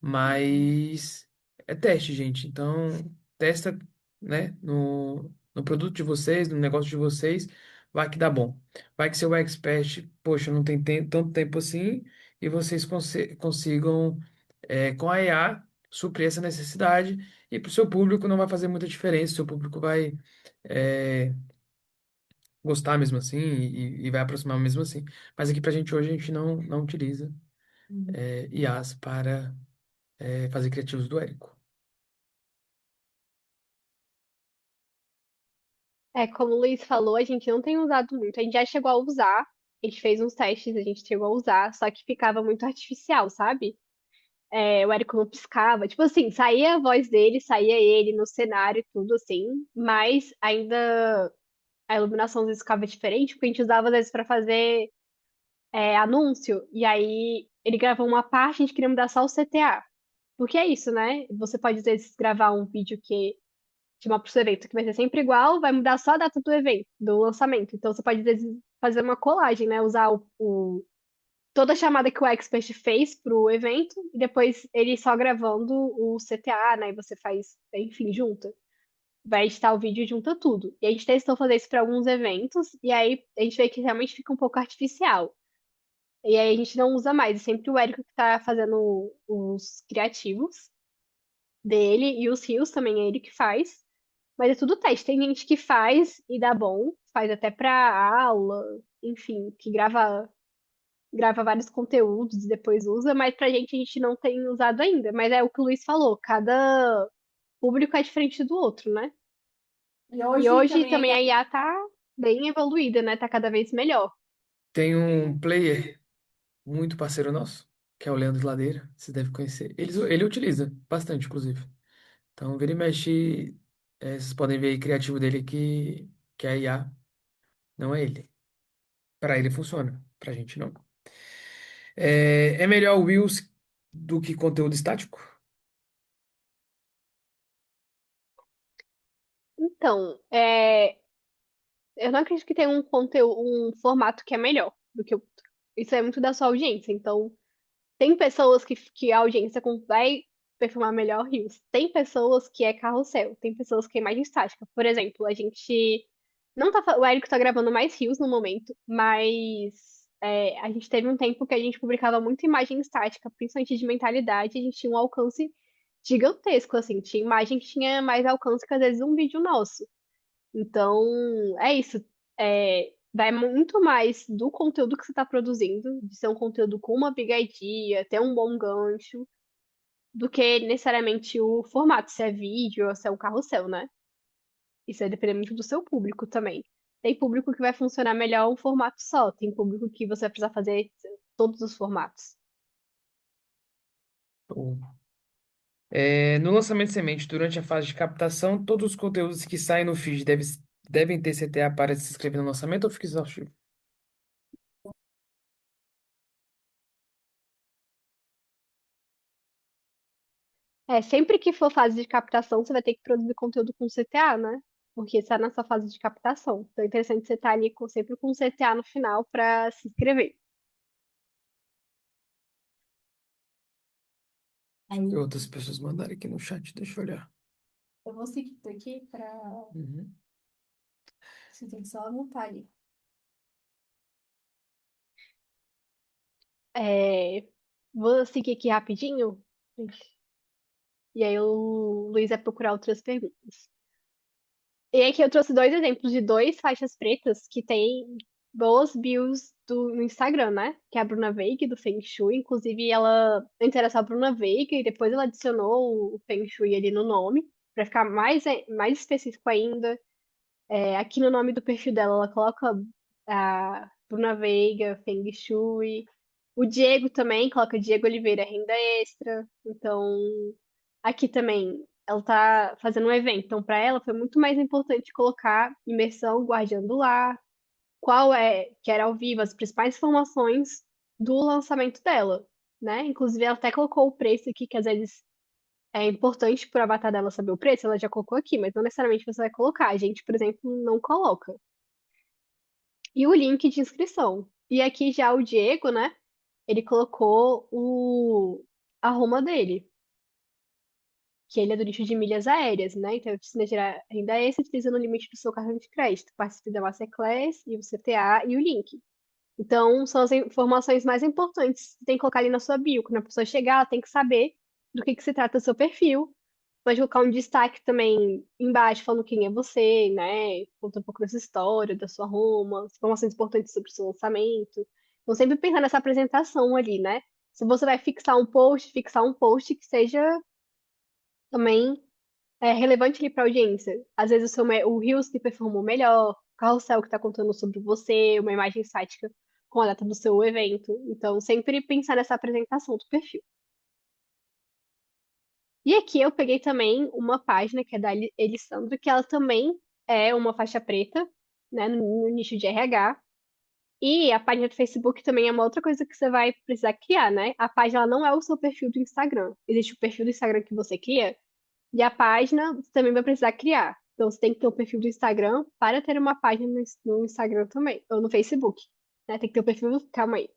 Mas é teste, gente. Então, testa, né, no produto de vocês, no negócio de vocês, vai que dá bom. Vai que seu expert, poxa, não tem tanto tempo assim, e vocês consigam, com a IA, suprir essa necessidade, e para o seu público não vai fazer muita diferença, o seu público vai. é, Gostar mesmo assim e vai aproximar mesmo assim. Mas aqui pra gente hoje a gente não utiliza IAs para fazer criativos do Érico. Como o Luiz falou, a gente não tem usado muito. A gente já chegou a usar, a gente fez uns testes, a gente chegou a usar, só que ficava muito artificial, sabe? O Érico não piscava. Tipo assim, saía a voz dele, saía ele no cenário e tudo assim, mas ainda a iluminação às vezes ficava diferente, porque a gente usava às vezes pra fazer anúncio, e aí ele gravou uma parte, a gente queria mudar só o CTA. Porque é isso, né? Você pode às vezes gravar um vídeo que de uma pro seu evento que vai ser sempre igual, vai mudar só a data do evento, do lançamento. Então você pode às vezes fazer uma colagem, né? Usar toda a chamada que o expert fez pro evento e depois ele só gravando o CTA, né? E você faz, enfim, junta. Vai editar o vídeo e junta tudo. E a gente testou fazer isso para alguns eventos e aí a gente vê que realmente fica um pouco artificial. E aí a gente não usa mais, é sempre o Érico que tá fazendo os criativos dele e os rios também é ele que faz. Mas é tudo teste. Tem gente que faz e dá bom, faz até pra aula, enfim, que grava vários conteúdos e depois usa, mas pra gente a gente não tem usado ainda. Mas é o que o Luiz falou, cada público é diferente do outro, né? E E hoje hoje também também a IA tá bem evoluída, né? Tá cada vez melhor. Tem um player muito parceiro nosso, que é o Leandro Ladeira, você deve conhecer. Ele utiliza bastante, inclusive. Então, vira e mexe, vocês podem ver aí criativo dele que é a IA, não é ele. Para ele funciona, pra gente não. É melhor o Reels do que conteúdo estático? Então, eu não acredito que tenha um conteúdo, um formato que é melhor do que o outro. Isso é muito da sua audiência. Então, tem pessoas que a audiência vai performar melhor rios. Tem pessoas que é carrossel. Tem pessoas que é imagem estática. Por exemplo, a gente. Não tá, o Érico tá gravando mais rios no momento, mas a gente teve um tempo que a gente publicava muita imagem estática, principalmente de mentalidade, a gente tinha um alcance gigantesco, assim, tinha imagem que tinha mais alcance que às vezes um vídeo nosso. Então, é isso. Vai muito mais do conteúdo que você está produzindo, de ser um conteúdo com uma big idea, ter um bom gancho, do que necessariamente o formato, se é vídeo ou se é um carrossel, né? Isso vai depender muito do seu público também. Tem público que vai funcionar melhor um formato só, tem público que você vai precisar fazer todos os formatos. No lançamento de semente, durante a fase de captação, todos os conteúdos que saem no feed devem ter CTA para se inscrever no lançamento ou fica exaustivo? Sempre que for fase de captação, você vai ter que produzir conteúdo com CTA, né? Porque está nessa fase de captação. Então é interessante você estar ali sempre com CTA no final para se inscrever. E outras pessoas mandaram aqui no chat, deixa eu olhar. Eu vou seguir aqui para Uhum. você tem que só anotar ali. É, vou seguir aqui rapidinho. E aí o Luiz vai procurar outras perguntas. E aqui eu trouxe dois exemplos de dois faixas pretas que têm boas bios no Instagram, né? Que é a Bruna Veiga, do Feng Shui. Inclusive, ela antes era só a Bruna Veiga e depois ela adicionou o Feng Shui ali no nome, pra ficar mais específico ainda. Aqui no nome do perfil dela, ela coloca a Bruna Veiga, Feng Shui. O Diego também coloca Diego Oliveira, renda extra. Então, aqui também ela tá fazendo um evento. Então, para ela foi muito mais importante colocar imersão Guardiã do Lar, que era ao vivo, as principais informações do lançamento dela, né? Inclusive, ela até colocou o preço aqui, que às vezes é importante para o avatar dela saber o preço, ela já colocou aqui, mas não necessariamente você vai colocar. A gente, por exemplo, não coloca. E o link de inscrição. E aqui já o Diego, né? Ele colocou a Roma dele, que ele é do nicho de milhas aéreas, né? Então, ele precisa gerar renda extra utilizando o limite do seu cartão de crédito. Participe da Masterclass e o CTA e o link. Então, são as informações mais importantes que tem que colocar ali na sua bio. Quando a pessoa chegar, ela tem que saber do que se trata o seu perfil. Pode colocar um destaque também embaixo, falando quem é você, né? Conta um pouco dessa história, da sua Roma, informações importantes sobre o seu lançamento. Então, sempre pensar nessa apresentação ali, né? Se você vai fixar um post que seja também relevante ali para a audiência. Às vezes o Reels que performou melhor, o carrossel que está contando sobre você, uma imagem estática com a data do seu evento. Então, sempre pensar nessa apresentação do perfil. E aqui eu peguei também uma página que é da Elissandro, que ela também é uma faixa preta, né, no nicho de RH. E a página do Facebook também é uma outra coisa que você vai precisar criar, né? A página ela não é o seu perfil do Instagram. Existe o perfil do Instagram que você cria, e a página você também vai precisar criar. Então você tem que ter um perfil do Instagram para ter uma página no Instagram também, ou no Facebook. Né? Tem que ter o perfil. Calma aí.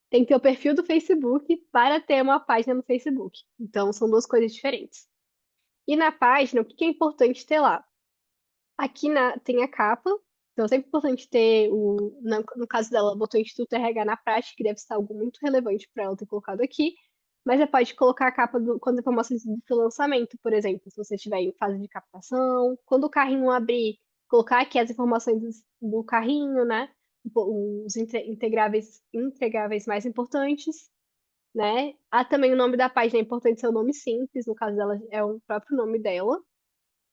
Tem que ter o perfil do Facebook para ter uma página no Facebook. Então são duas coisas diferentes. E na página, o que que é importante ter lá? Aqui tem a capa. Então é sempre importante ter no caso dela, botou Instituto RH na prática, que deve ser algo muito relevante para ela ter colocado aqui. Mas você pode colocar a capa com as informações do seu lançamento, por exemplo, se você estiver em fase de captação. Quando o carrinho abrir, colocar aqui as informações do carrinho, né? Os entregáveis mais importantes, né? Há também o nome da página, é importante ser o nome simples, no caso dela é o próprio nome dela.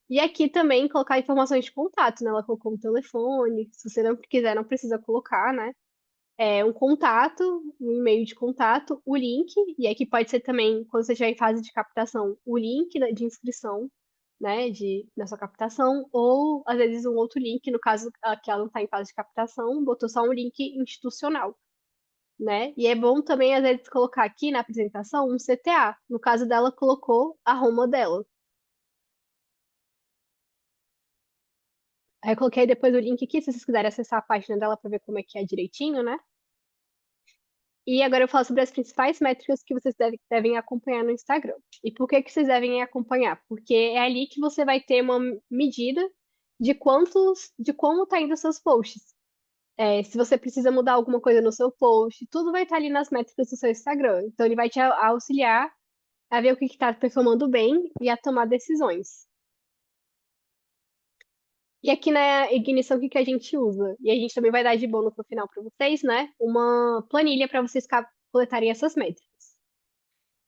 E aqui também colocar informações de contato, né? Ela colocou um telefone, se você não quiser, não precisa colocar, né? Um contato, um e-mail de contato, o link, e aqui pode ser também, quando você estiver em fase de captação, o link de inscrição, né, na sua captação, ou às vezes um outro link, no caso que ela não está em fase de captação, botou só um link institucional, né? E é bom também, às vezes, colocar aqui na apresentação um CTA. No caso dela, colocou a Roma dela. Aí eu coloquei depois o link aqui, se vocês quiserem acessar a página dela para ver como é que é direitinho, né? E agora eu falo sobre as principais métricas que vocês devem acompanhar no Instagram. E por que que vocês devem acompanhar? Porque é ali que você vai ter uma medida de como tá indo os seus posts. Se você precisa mudar alguma coisa no seu post, tudo vai estar ali nas métricas do seu Instagram. Então, ele vai te auxiliar a ver o que está performando bem e a tomar decisões. E aqui na Ignição, o que que a gente usa? E a gente também vai dar de bônus no final para vocês, né? Uma planilha para vocês coletarem essas métricas.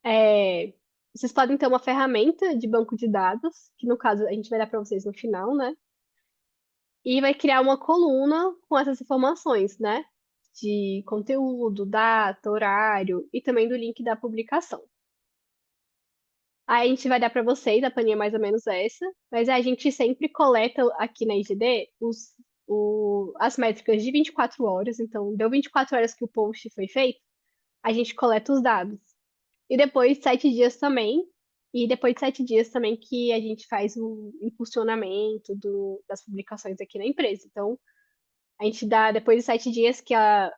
É, Vocês podem ter uma ferramenta de banco de dados, que no caso a gente vai dar para vocês no final, né? E vai criar uma coluna com essas informações, né? De conteúdo, data, horário e também do link da publicação. Aí a gente vai dar para vocês, a planilha é mais ou menos essa, mas a gente sempre coleta aqui na IGD as métricas de 24 horas, então deu 24 horas que o post foi feito, a gente coleta os dados. E depois 7 dias também, e depois de 7 dias também que a gente faz o impulsionamento das publicações aqui na empresa. Então, a gente dá depois de 7 dias que é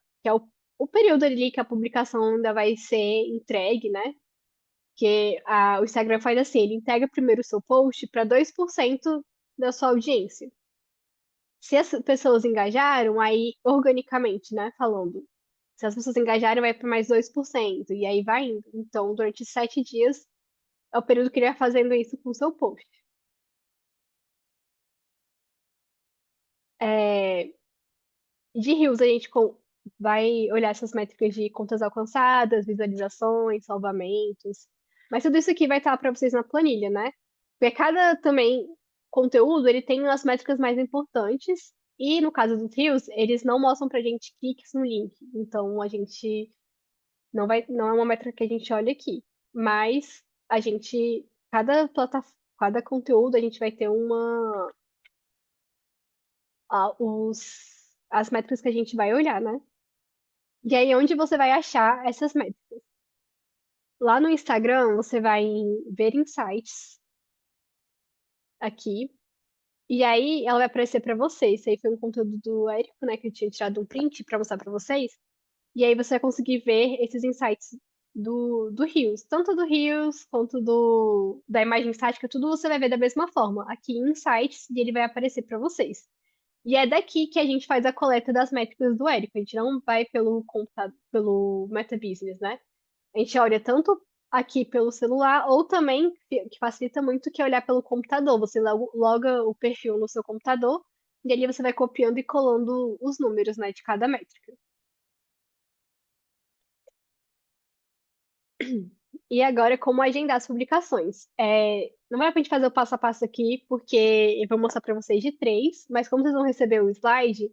o período ali que a publicação ainda vai ser entregue, né? Que o Instagram faz assim, ele entrega primeiro o seu post para 2% da sua audiência. Se as pessoas engajaram, aí organicamente, né, falando, se as pessoas engajaram, vai para mais 2% e aí vai indo. Então, durante 7 dias é o período que ele vai fazendo isso com o seu post. É, de Reels, a gente vai olhar essas métricas de contas alcançadas, visualizações, salvamentos. Mas tudo isso aqui vai estar para vocês na planilha, né? Porque cada também conteúdo, ele tem as métricas mais importantes. E no caso dos Reels, eles não mostram pra gente cliques no link. Então a gente não é uma métrica que a gente olha aqui. Mas a gente, cada conteúdo, a gente vai ter as métricas que a gente vai olhar, né? E aí, onde você vai achar essas métricas? Lá no Instagram, você vai em ver insights aqui. E aí, ela vai aparecer para vocês. Isso aí foi um conteúdo do Érico, né? Que eu tinha tirado um print para mostrar para vocês. E aí, você vai conseguir ver esses insights do Reels. Tanto do Reels quanto da imagem estática, tudo você vai ver da mesma forma. Aqui em Insights, e ele vai aparecer para vocês. E é daqui que a gente faz a coleta das métricas do Érico. A gente não vai pelo computador, pelo Meta Business, né? A gente olha tanto aqui pelo celular, ou também, que facilita muito, que é olhar pelo computador. Você loga o perfil no seu computador, e ali você vai copiando e colando os números, né, de cada métrica. E agora, como agendar as publicações? Não vai dar pra gente fazer o passo a passo aqui, porque eu vou mostrar para vocês de três, mas como vocês vão receber o slide,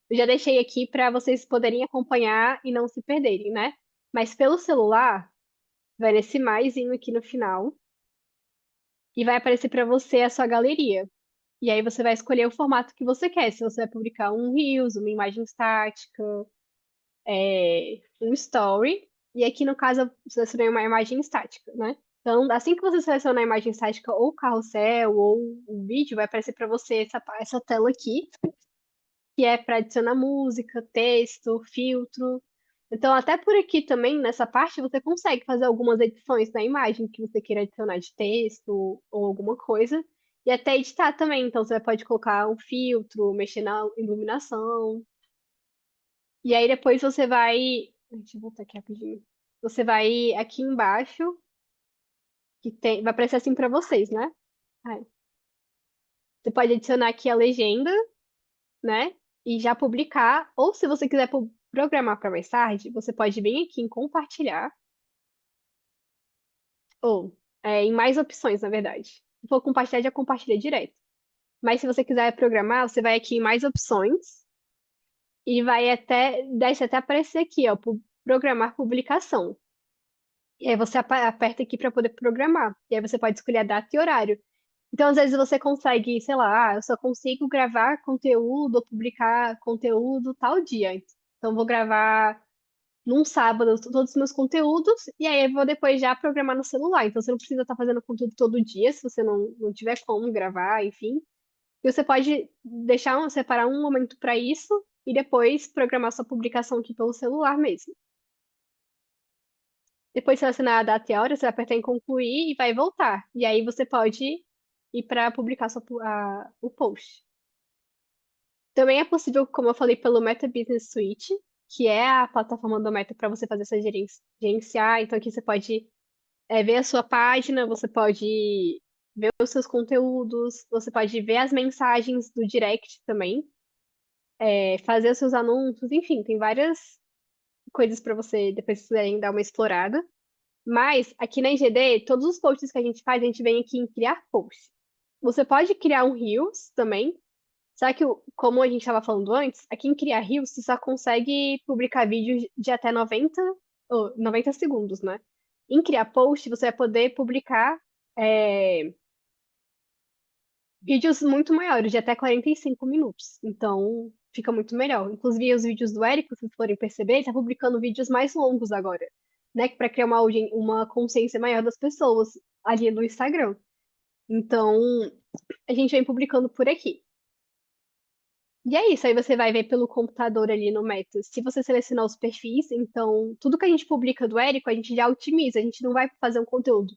eu já deixei aqui para vocês poderem acompanhar e não se perderem, né? Mas pelo celular, vai nesse maisinho aqui no final e vai aparecer para você a sua galeria. E aí você vai escolher o formato que você quer. Se você vai publicar um Reels, uma imagem estática, um Story. E aqui, no caso, eu selecionei uma imagem estática, né? Então, assim que você selecionar a imagem estática, ou carrossel, ou o vídeo, vai aparecer para você essa tela aqui, que é para adicionar música, texto, filtro. Então, até por aqui também, nessa parte, você consegue fazer algumas edições na imagem que você queira adicionar de texto ou alguma coisa. E até editar também. Então, você pode colocar um filtro, mexer na iluminação. E aí, depois você vai. Deixa eu voltar aqui rapidinho. Você vai aqui embaixo, que tem. Vai aparecer assim para vocês, né? Ai. Você pode adicionar aqui a legenda, né? E já publicar. Ou se você quiser programar para mais tarde, você pode vir aqui em compartilhar. Ou em mais opções, na verdade. Se for compartilhar, já compartilha direto. Mas se você quiser programar, você vai aqui em mais opções e vai deixa até aparecer aqui, ó, programar publicação. E aí você aperta aqui para poder programar. E aí você pode escolher a data e horário. Então, às vezes você consegue, sei lá, eu só consigo gravar conteúdo ou publicar conteúdo tal dia. Então, vou gravar num sábado todos os meus conteúdos e aí eu vou depois já programar no celular. Então você não precisa estar fazendo conteúdo todo dia, se você não tiver como gravar, enfim. E você pode separar um momento para isso e depois programar sua publicação aqui pelo celular mesmo. Depois de selecionar a data e a hora, você vai apertar em concluir e vai voltar. E aí você pode ir para publicar o post. Também é possível, como eu falei, pelo Meta Business Suite, que é a plataforma do Meta para você fazer essa gerenciar. Então aqui você pode ver a sua página, você pode ver os seus conteúdos, você pode ver as mensagens do direct também, fazer os seus anúncios, enfim, tem várias coisas para você depois se quiserem dar uma explorada. Mas aqui na IGD, todos os posts que a gente faz, a gente vem aqui em criar post. Você pode criar um Reels também. Só que, como a gente estava falando antes, aqui em criar Reels, você só consegue publicar vídeos de até 90 segundos, né? Em criar post, você vai poder publicar é, vídeos muito maiores, de até 45 minutos. Então, fica muito melhor. Inclusive, os vídeos do Érico, se vocês forem perceber, ele está publicando vídeos mais longos agora, né? Para criar uma consciência maior das pessoas ali no Instagram. Então, a gente vem publicando por aqui. E é isso, aí você vai ver pelo computador ali no Meta. Se você selecionar os perfis, então tudo que a gente publica do Érico, a gente já otimiza. A gente não vai fazer um conteúdo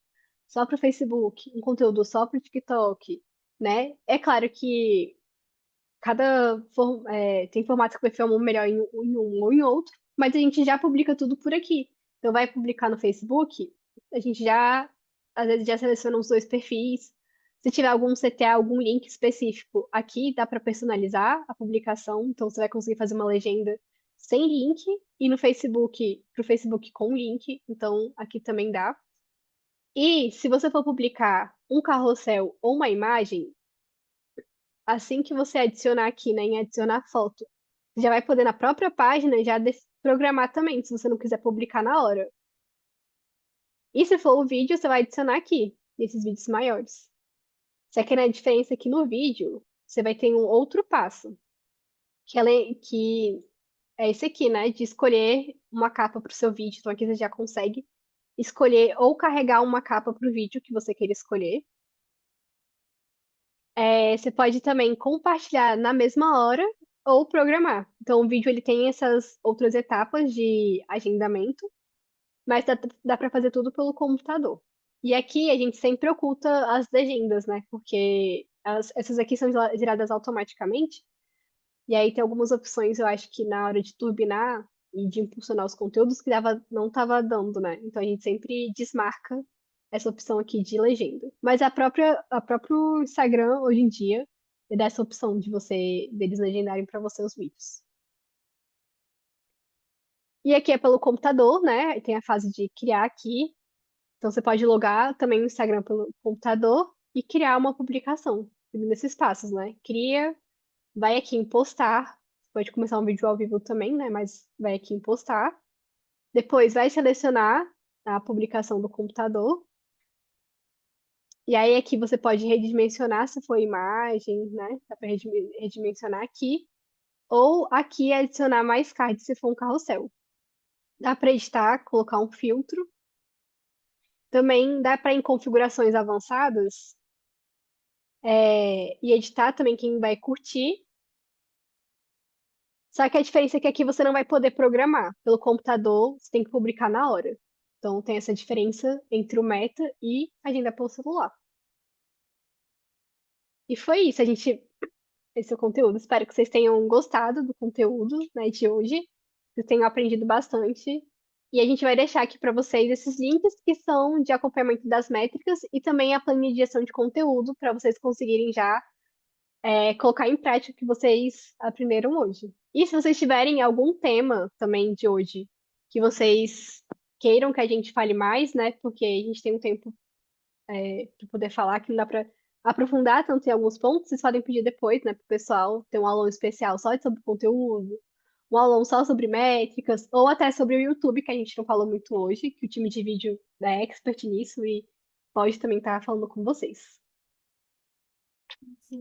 só para o Facebook, um conteúdo só para o TikTok, né? É claro que tem formatos que performam melhor em um ou em outro, mas a gente já publica tudo por aqui. Então vai publicar no Facebook, a gente já às vezes já seleciona os dois perfis. Se tiver algum CTA, algum link específico, aqui dá para personalizar a publicação, então você vai conseguir fazer uma legenda sem link e no Facebook, para o Facebook com link, então aqui também dá. E se você for publicar um carrossel ou uma imagem, assim que você adicionar aqui, né, em adicionar foto, você já vai poder na própria página já programar também, se você não quiser publicar na hora. E se for o vídeo, você vai adicionar aqui, nesses vídeos maiores. Só que na diferença aqui no vídeo, você vai ter um outro passo, que é esse aqui, né, de escolher uma capa para o seu vídeo. Então aqui você já consegue escolher ou carregar uma capa para o vídeo que você queira escolher. Você pode também compartilhar na mesma hora ou programar. Então, o vídeo ele tem essas outras etapas de agendamento, mas dá para fazer tudo pelo computador. E aqui a gente sempre oculta as legendas, né? Porque essas aqui são geradas automaticamente. E aí tem algumas opções, eu acho que na hora de turbinar e de impulsionar os conteúdos que não estava dando, né? Então a gente sempre desmarca essa opção aqui de legenda. Mas a próprio Instagram, hoje em dia, dá essa opção de deles legendarem para você os vídeos. E aqui é pelo computador, né? Tem a fase de criar aqui. Então você pode logar também no Instagram pelo computador e criar uma publicação, seguindo esses passos, né? Cria, vai aqui em postar. Pode começar um vídeo ao vivo também, né? Mas vai aqui em postar. Depois vai selecionar a publicação do computador. E aí aqui você pode redimensionar se for imagem, né? Dá para redimensionar aqui. Ou aqui adicionar mais cards se for um carrossel. Dá para editar, colocar um filtro. Também dá para em configurações avançadas e editar também quem vai curtir. Só que a diferença é que aqui você não vai poder programar. Pelo computador, você tem que publicar na hora. Então tem essa diferença entre o Meta e agenda pelo celular. E foi isso, esse é o conteúdo. Espero que vocês tenham gostado do conteúdo, né, de hoje. Que vocês tenham aprendido bastante. E a gente vai deixar aqui para vocês esses links que são de acompanhamento das métricas e também a planilha de gestão de conteúdo para vocês conseguirem já colocar em prática o que vocês aprenderam hoje. E se vocês tiverem algum tema também de hoje que vocês queiram que a gente fale mais, né? Porque a gente tem um tempo para poder falar que não dá para aprofundar tanto em alguns pontos, vocês podem pedir depois, né, para o pessoal ter um aulão especial só sobre conteúdo, um aulão só sobre métricas, ou até sobre o YouTube, que a gente não falou muito hoje, que o time de vídeo é expert nisso e pode também estar falando com vocês.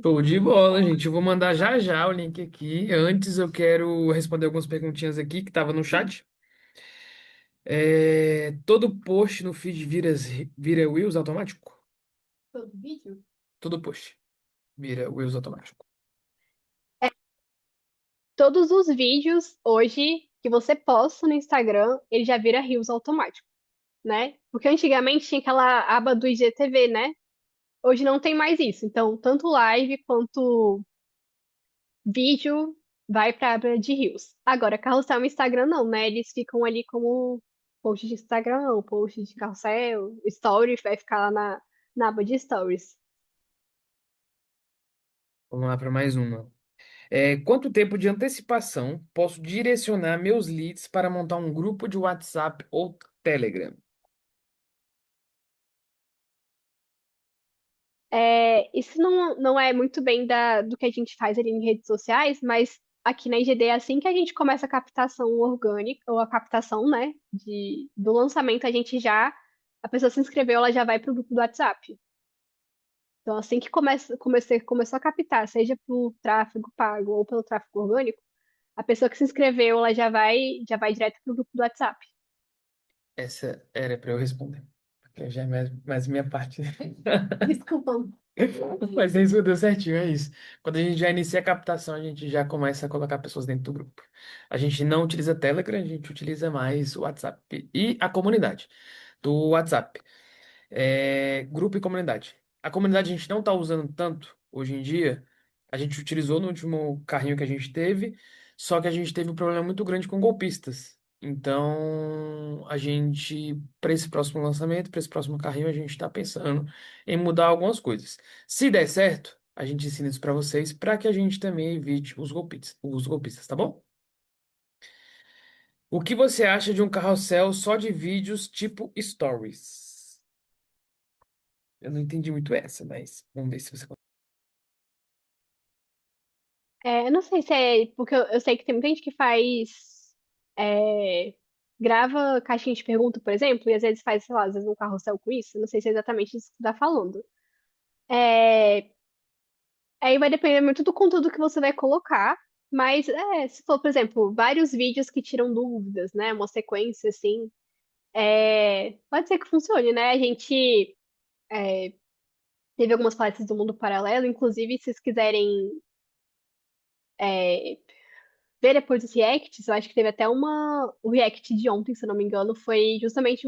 Show de bola, gente. Eu vou mandar já já o link aqui. Antes eu quero responder algumas perguntinhas aqui que estavam no chat. Todo post no feed vira Reels automático? Todo vídeo? Todo post vira Reels automático. Todos os vídeos hoje que você posta no Instagram, ele já vira Reels automático, né? Porque antigamente tinha aquela aba do IGTV, né? Hoje não tem mais isso. Então, tanto live quanto vídeo vai para a aba de Reels. Agora, carrossel no Instagram não, né? Eles ficam ali como post de Instagram, post de carrossel, story, vai ficar lá na aba de stories. Vamos lá para mais uma. Quanto tempo de antecipação posso direcionar meus leads para montar um grupo de WhatsApp ou Isso não é muito bem do que a gente faz ali em redes sociais, mas aqui na IGD é assim que a gente começa a captação orgânica, ou a captação, né, do lançamento, a pessoa se inscreveu, ela já vai para o grupo do WhatsApp. Então, assim que começou a captar, seja por tráfego pago ou pelo tráfego orgânico, a pessoa que se inscreveu, ela já vai direto para o grupo do WhatsApp. Essa era para eu responder. Porque já é mais minha parte. Desculpa. Mas é isso deu certinho, é isso. Quando a gente já inicia a captação, a gente já começa a colocar pessoas dentro do grupo. A gente não utiliza Telegram, a gente utiliza mais o WhatsApp e a comunidade do WhatsApp. Grupo e comunidade. A comunidade a gente não está usando tanto hoje em dia. A gente utilizou no último carrinho que a gente teve, só que a gente teve um problema muito grande com golpistas. Então, para esse próximo lançamento, para esse próximo carrinho, a gente está pensando em mudar algumas coisas. Se der certo, a gente ensina isso para vocês, para que a gente também evite os golpistas, tá bom? O que você acha de um carrossel só de vídeos tipo Stories? Eu não entendi muito essa, mas vamos ver se você consegue. Eu não sei se é, porque eu sei que tem muita gente que é, grava caixinha de pergunta, por exemplo, e às vezes faz, sei lá, às vezes um carrossel com isso, não sei se é exatamente isso que você tá falando. É, Aí vai depender muito do conteúdo que você vai colocar, mas se for, por exemplo, vários vídeos que tiram dúvidas, né, uma sequência assim, pode ser que funcione, né? A gente é, teve algumas palestras do Mundo Paralelo, inclusive, se vocês quiserem é, ver depois os reacts, eu acho que teve até o react de ontem, se eu não me engano, foi justamente.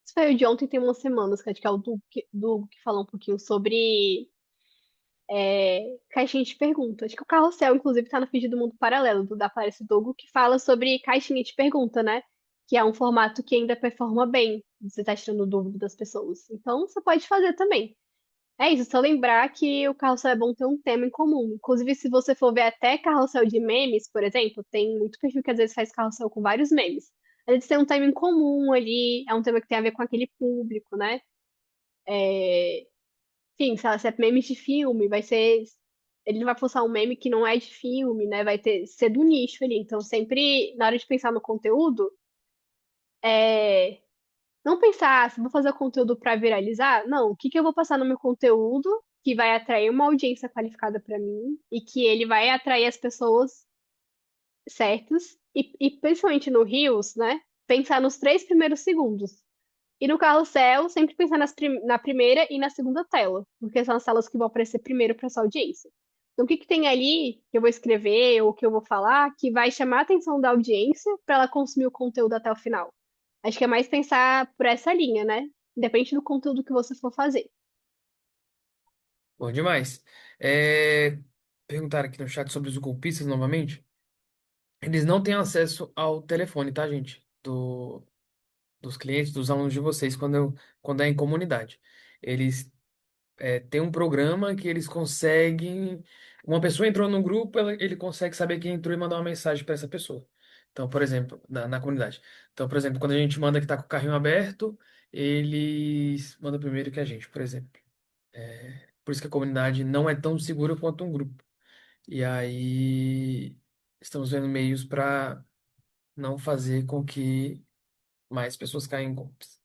Se foi o de ontem, tem umas semanas, que acho que é o do que falou um pouquinho sobre caixinha de pergunta. Acho que o Carrossel, inclusive, tá no feed do Mundo Paralelo, da Palestra do Hugo, que fala sobre caixinha de pergunta, né? Que é um formato que ainda performa bem, você tá tirando dúvida das pessoas. Então, você pode fazer também. É isso, só lembrar que o carrossel é bom ter um tema em comum. Inclusive, se você for ver até carrossel de memes, por exemplo, tem muito perfil que às vezes faz carrossel com vários memes. Às vezes tem um tema em comum ali, é um tema que tem a ver com aquele público, né? Enfim, se é meme de filme, vai ser. Ele não vai postar um meme que não é de filme, né? Ser do nicho ali. Então, sempre, na hora de pensar no conteúdo, é, não pensar, se vou fazer o conteúdo para viralizar, não, o que que eu vou passar no meu conteúdo que vai atrair uma audiência qualificada para mim e que ele vai atrair as pessoas certas e principalmente no Reels, né? Pensar nos 3 primeiros segundos. E no carrossel, sempre pensar na primeira e na segunda tela, porque são as telas que vão aparecer primeiro para sua audiência. Então, o que que tem ali que eu vou escrever ou que eu vou falar que vai chamar a atenção da audiência para ela consumir o conteúdo até o final? Acho que é mais pensar por essa linha, né? Independente do conteúdo que você for fazer. Bom demais. É, Perguntaram aqui no chat sobre os golpistas novamente. Eles não têm acesso ao telefone, tá, gente? Dos clientes, dos alunos de vocês, quando é em comunidade. Eles têm um programa que eles conseguem. Uma pessoa entrou no grupo, ele consegue saber quem entrou e mandar uma mensagem para essa pessoa. Então, por exemplo, na comunidade. Então, por exemplo, quando a gente manda que está com o carrinho aberto, eles mandam primeiro que a gente, por exemplo. Por isso que a comunidade não é tão segura quanto um grupo. E aí estamos vendo meios para não fazer com que mais pessoas caiam em golpes.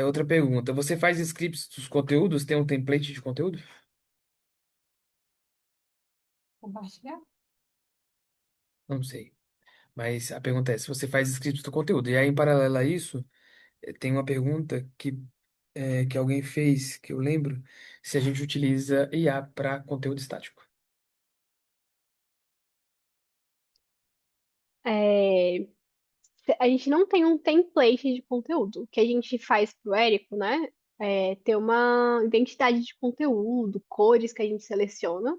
Outra pergunta. Você faz scripts dos conteúdos? Tem um template de conteúdo? Compartilhar? Não sei. Mas a pergunta é se você faz scripts do conteúdo. E aí, em paralelo a isso, tem uma pergunta que alguém fez, que eu lembro, se a gente utiliza IA para conteúdo estático. É, a gente não tem um template de conteúdo. O que a gente faz pro Érico, né? É ter uma identidade de conteúdo, cores que a gente seleciona.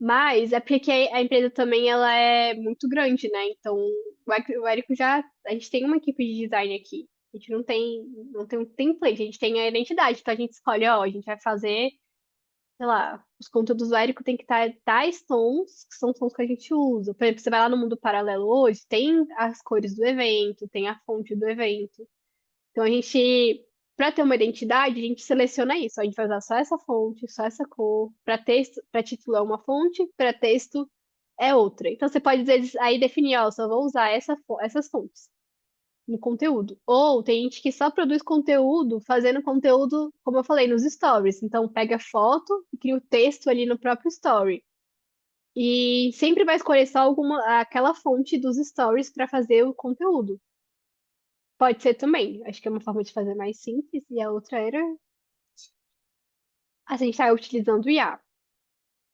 Mas é porque a empresa também ela é muito grande, né? Então, o Érico já. A gente tem uma equipe de design aqui. A gente não tem um template, a gente tem a identidade. Então a gente escolhe, ó, a gente vai fazer, sei lá, os conteúdos do Érico tem que estar tais tons, que são tons que a gente usa. Por exemplo, você vai lá no mundo paralelo hoje, tem as cores do evento, tem a fonte do evento. Então a gente, para ter uma identidade, a gente seleciona isso. A gente vai usar só essa fonte, só essa cor. Para texto, para título é uma fonte, para texto é outra. Então você pode dizer aí definir, ó, só vou usar essas fontes no conteúdo. Ou tem gente que só produz conteúdo fazendo conteúdo, como eu falei, nos stories. Então pega foto e cria o texto ali no próprio story. E sempre vai escolher só aquela fonte dos stories para fazer o conteúdo. Pode ser também. Acho que é uma forma de fazer mais simples. E a outra era a gente está utilizando o IA.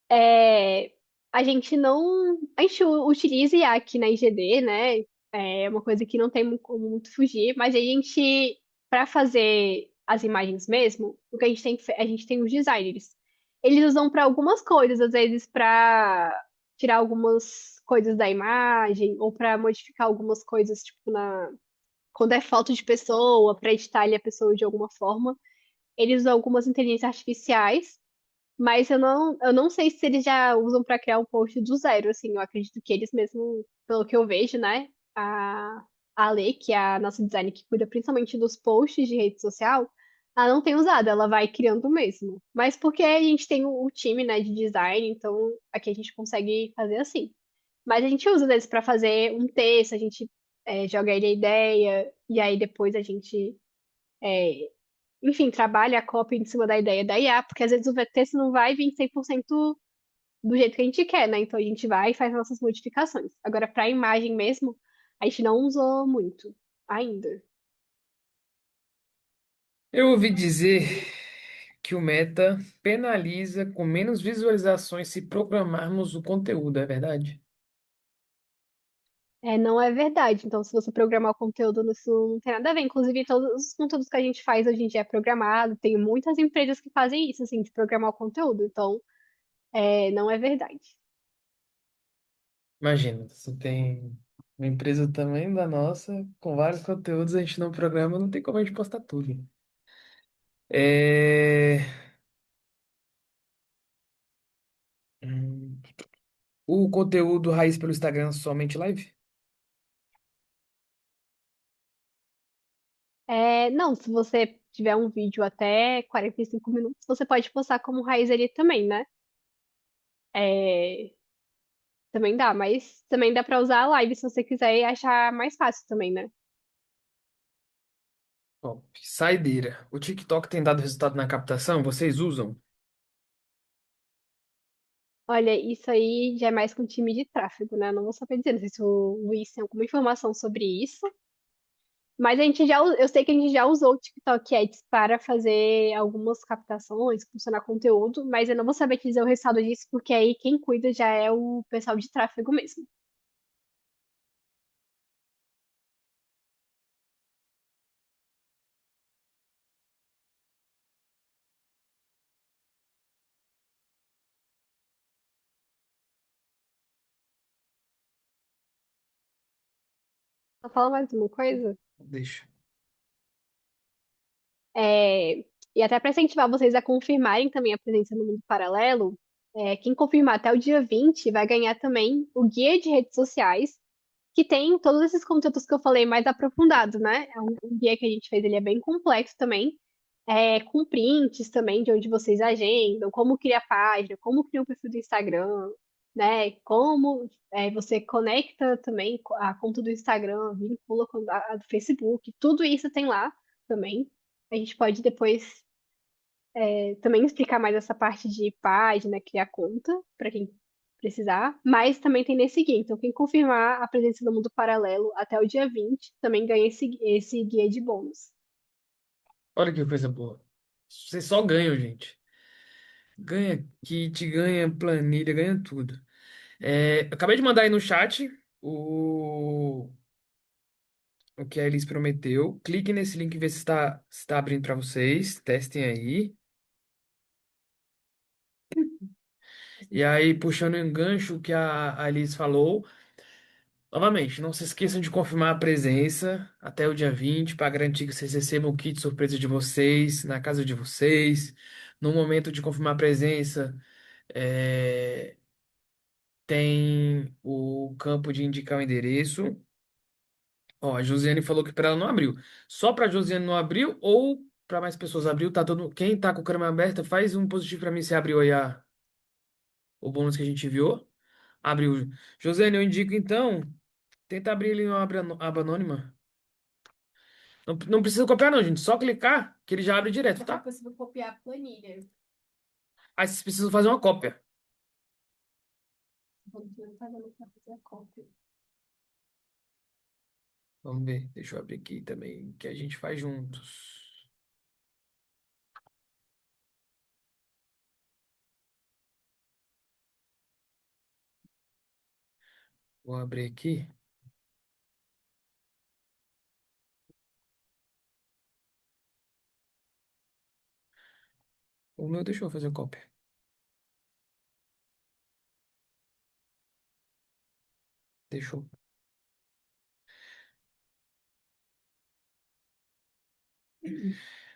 É, a gente não. A gente utiliza IA aqui na IGD, né? É uma coisa que não tem como muito fugir, mas a gente, para fazer as imagens mesmo, o que a gente tem, a gente tem os designers. Eles usam para algumas coisas, às vezes para tirar algumas coisas da imagem, ou para modificar algumas coisas, tipo, quando é foto de pessoa, para editar ali a pessoa de alguma forma. Eles usam algumas inteligências artificiais, mas eu não sei se eles já usam para criar um post do zero, assim, eu acredito que eles mesmo, pelo que eu vejo, né, a Lê, que é a nossa designer que cuida principalmente dos posts de rede social, ela não tem usado, ela vai criando mesmo. Mas porque a gente tem o time, né, de design, então aqui a gente consegue fazer assim. Mas a gente usa eles para fazer um texto, a gente joga ele a ideia, e aí depois a gente enfim, trabalha a cópia em cima da ideia da IA, porque às vezes o texto não vai vir 100% do jeito que a gente quer, né? Então a gente vai e faz nossas modificações. Agora, para a imagem mesmo, a gente não usou muito ainda. Eu ouvi dizer que o Meta penaliza com menos visualizações se programarmos o conteúdo, é verdade? Não é verdade. Então, se você programar o conteúdo, isso não tem nada a ver. Inclusive, todos os conteúdos que a gente faz hoje em dia é programado. Tem muitas empresas que fazem isso, assim, de programar o conteúdo. Então, não é verdade. Imagina, você tem uma empresa do tamanho da nossa, com vários conteúdos, a gente não programa, não tem como a gente postar tudo. É... hum, O conteúdo raiz pelo Instagram somente live? Não, se você tiver um vídeo até 45 minutos, você pode postar como raiz ali também, né? É, também dá, mas também dá pra usar a live se você quiser e achar mais fácil também, né? Top. Saideira. O TikTok tem dado resultado na captação? Vocês usam? Olha, isso aí já é mais com o time de tráfego, né? Eu não vou saber dizer, não sei se o Luiz tem alguma informação sobre isso, mas eu sei que a gente já usou o TikTok Ads para fazer algumas captações, funcionar conteúdo, mas eu não vou saber te dizer o resultado disso, porque aí quem cuida já é o pessoal de tráfego mesmo. Só fala mais uma coisa. Deixa. É, e até para incentivar vocês a confirmarem também a presença no mundo paralelo, quem confirmar até o dia 20 vai ganhar também o guia de redes sociais, que tem todos esses conteúdos que eu falei mais aprofundado, né? É um guia que a gente fez, ele é bem completo também, com prints também de onde vocês agendam, como criar página, como criar um perfil do Instagram, né? Como você conecta também a conta do Instagram, vincula com a do Facebook, tudo isso tem lá também. A gente pode depois também explicar mais essa parte de página, criar conta, para quem precisar. Mas também tem nesse guia. Então, quem confirmar a presença do mundo paralelo até o dia 20 também ganha esse guia de bônus. Olha que coisa boa. Vocês só ganham, gente. Ganha kit, ganha planilha, ganha tudo. Eu acabei de mandar aí no chat o, o que a Elis prometeu. Clique nesse link e vê se está abrindo para vocês. Testem aí. E aí, puxando o engancho que a Alice falou, novamente, não se esqueçam de confirmar a presença até o dia 20 para garantir que vocês recebam o kit surpresa de vocês, na casa de vocês. No momento de confirmar a presença, é, tem o campo de indicar o endereço. Ó, a Josiane falou que para ela não abriu. Só para Josiane não abriu ou para mais pessoas abriu? Tá todo... Quem tá com a câmera aberta, faz um positivo para mim se abriu aí o bônus que a gente enviou. Abriu. Josiane, eu indico então, tenta abrir ele numa aba anônima. Não precisa copiar não, gente. Só clicar que ele já abre direto, tá? possível copiar a planilha. Aí vocês precisam fazer uma cópia. Vamos fazendo para fazer a cópia. Vamos ver. Deixa eu abrir aqui também, que a gente faz juntos. Vou abrir aqui. O meu, deixa eu fazer cópia. Deixa eu.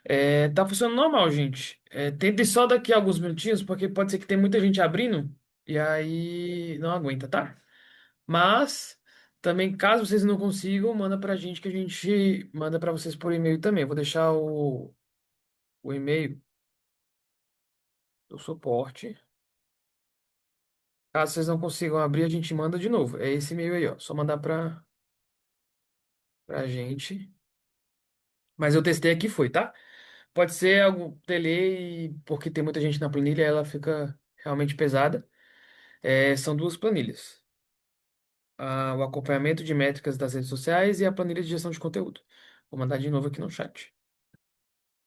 É, tá funcionando normal, gente. É, tente só daqui a alguns minutinhos, porque pode ser que tenha muita gente abrindo e aí não aguenta, tá? Mas também, caso vocês não consigam, manda pra gente que a gente manda pra vocês por e-mail também. Vou deixar o e-mail do suporte. Caso vocês não consigam abrir, a gente manda de novo. É esse e-mail aí, ó. Só mandar pra gente. Mas eu testei aqui, foi, tá? Pode ser algum delay, porque tem muita gente na planilha, ela fica realmente pesada. É, são duas planilhas. O acompanhamento de métricas das redes sociais e a planilha de gestão de conteúdo. Vou mandar de novo aqui no chat.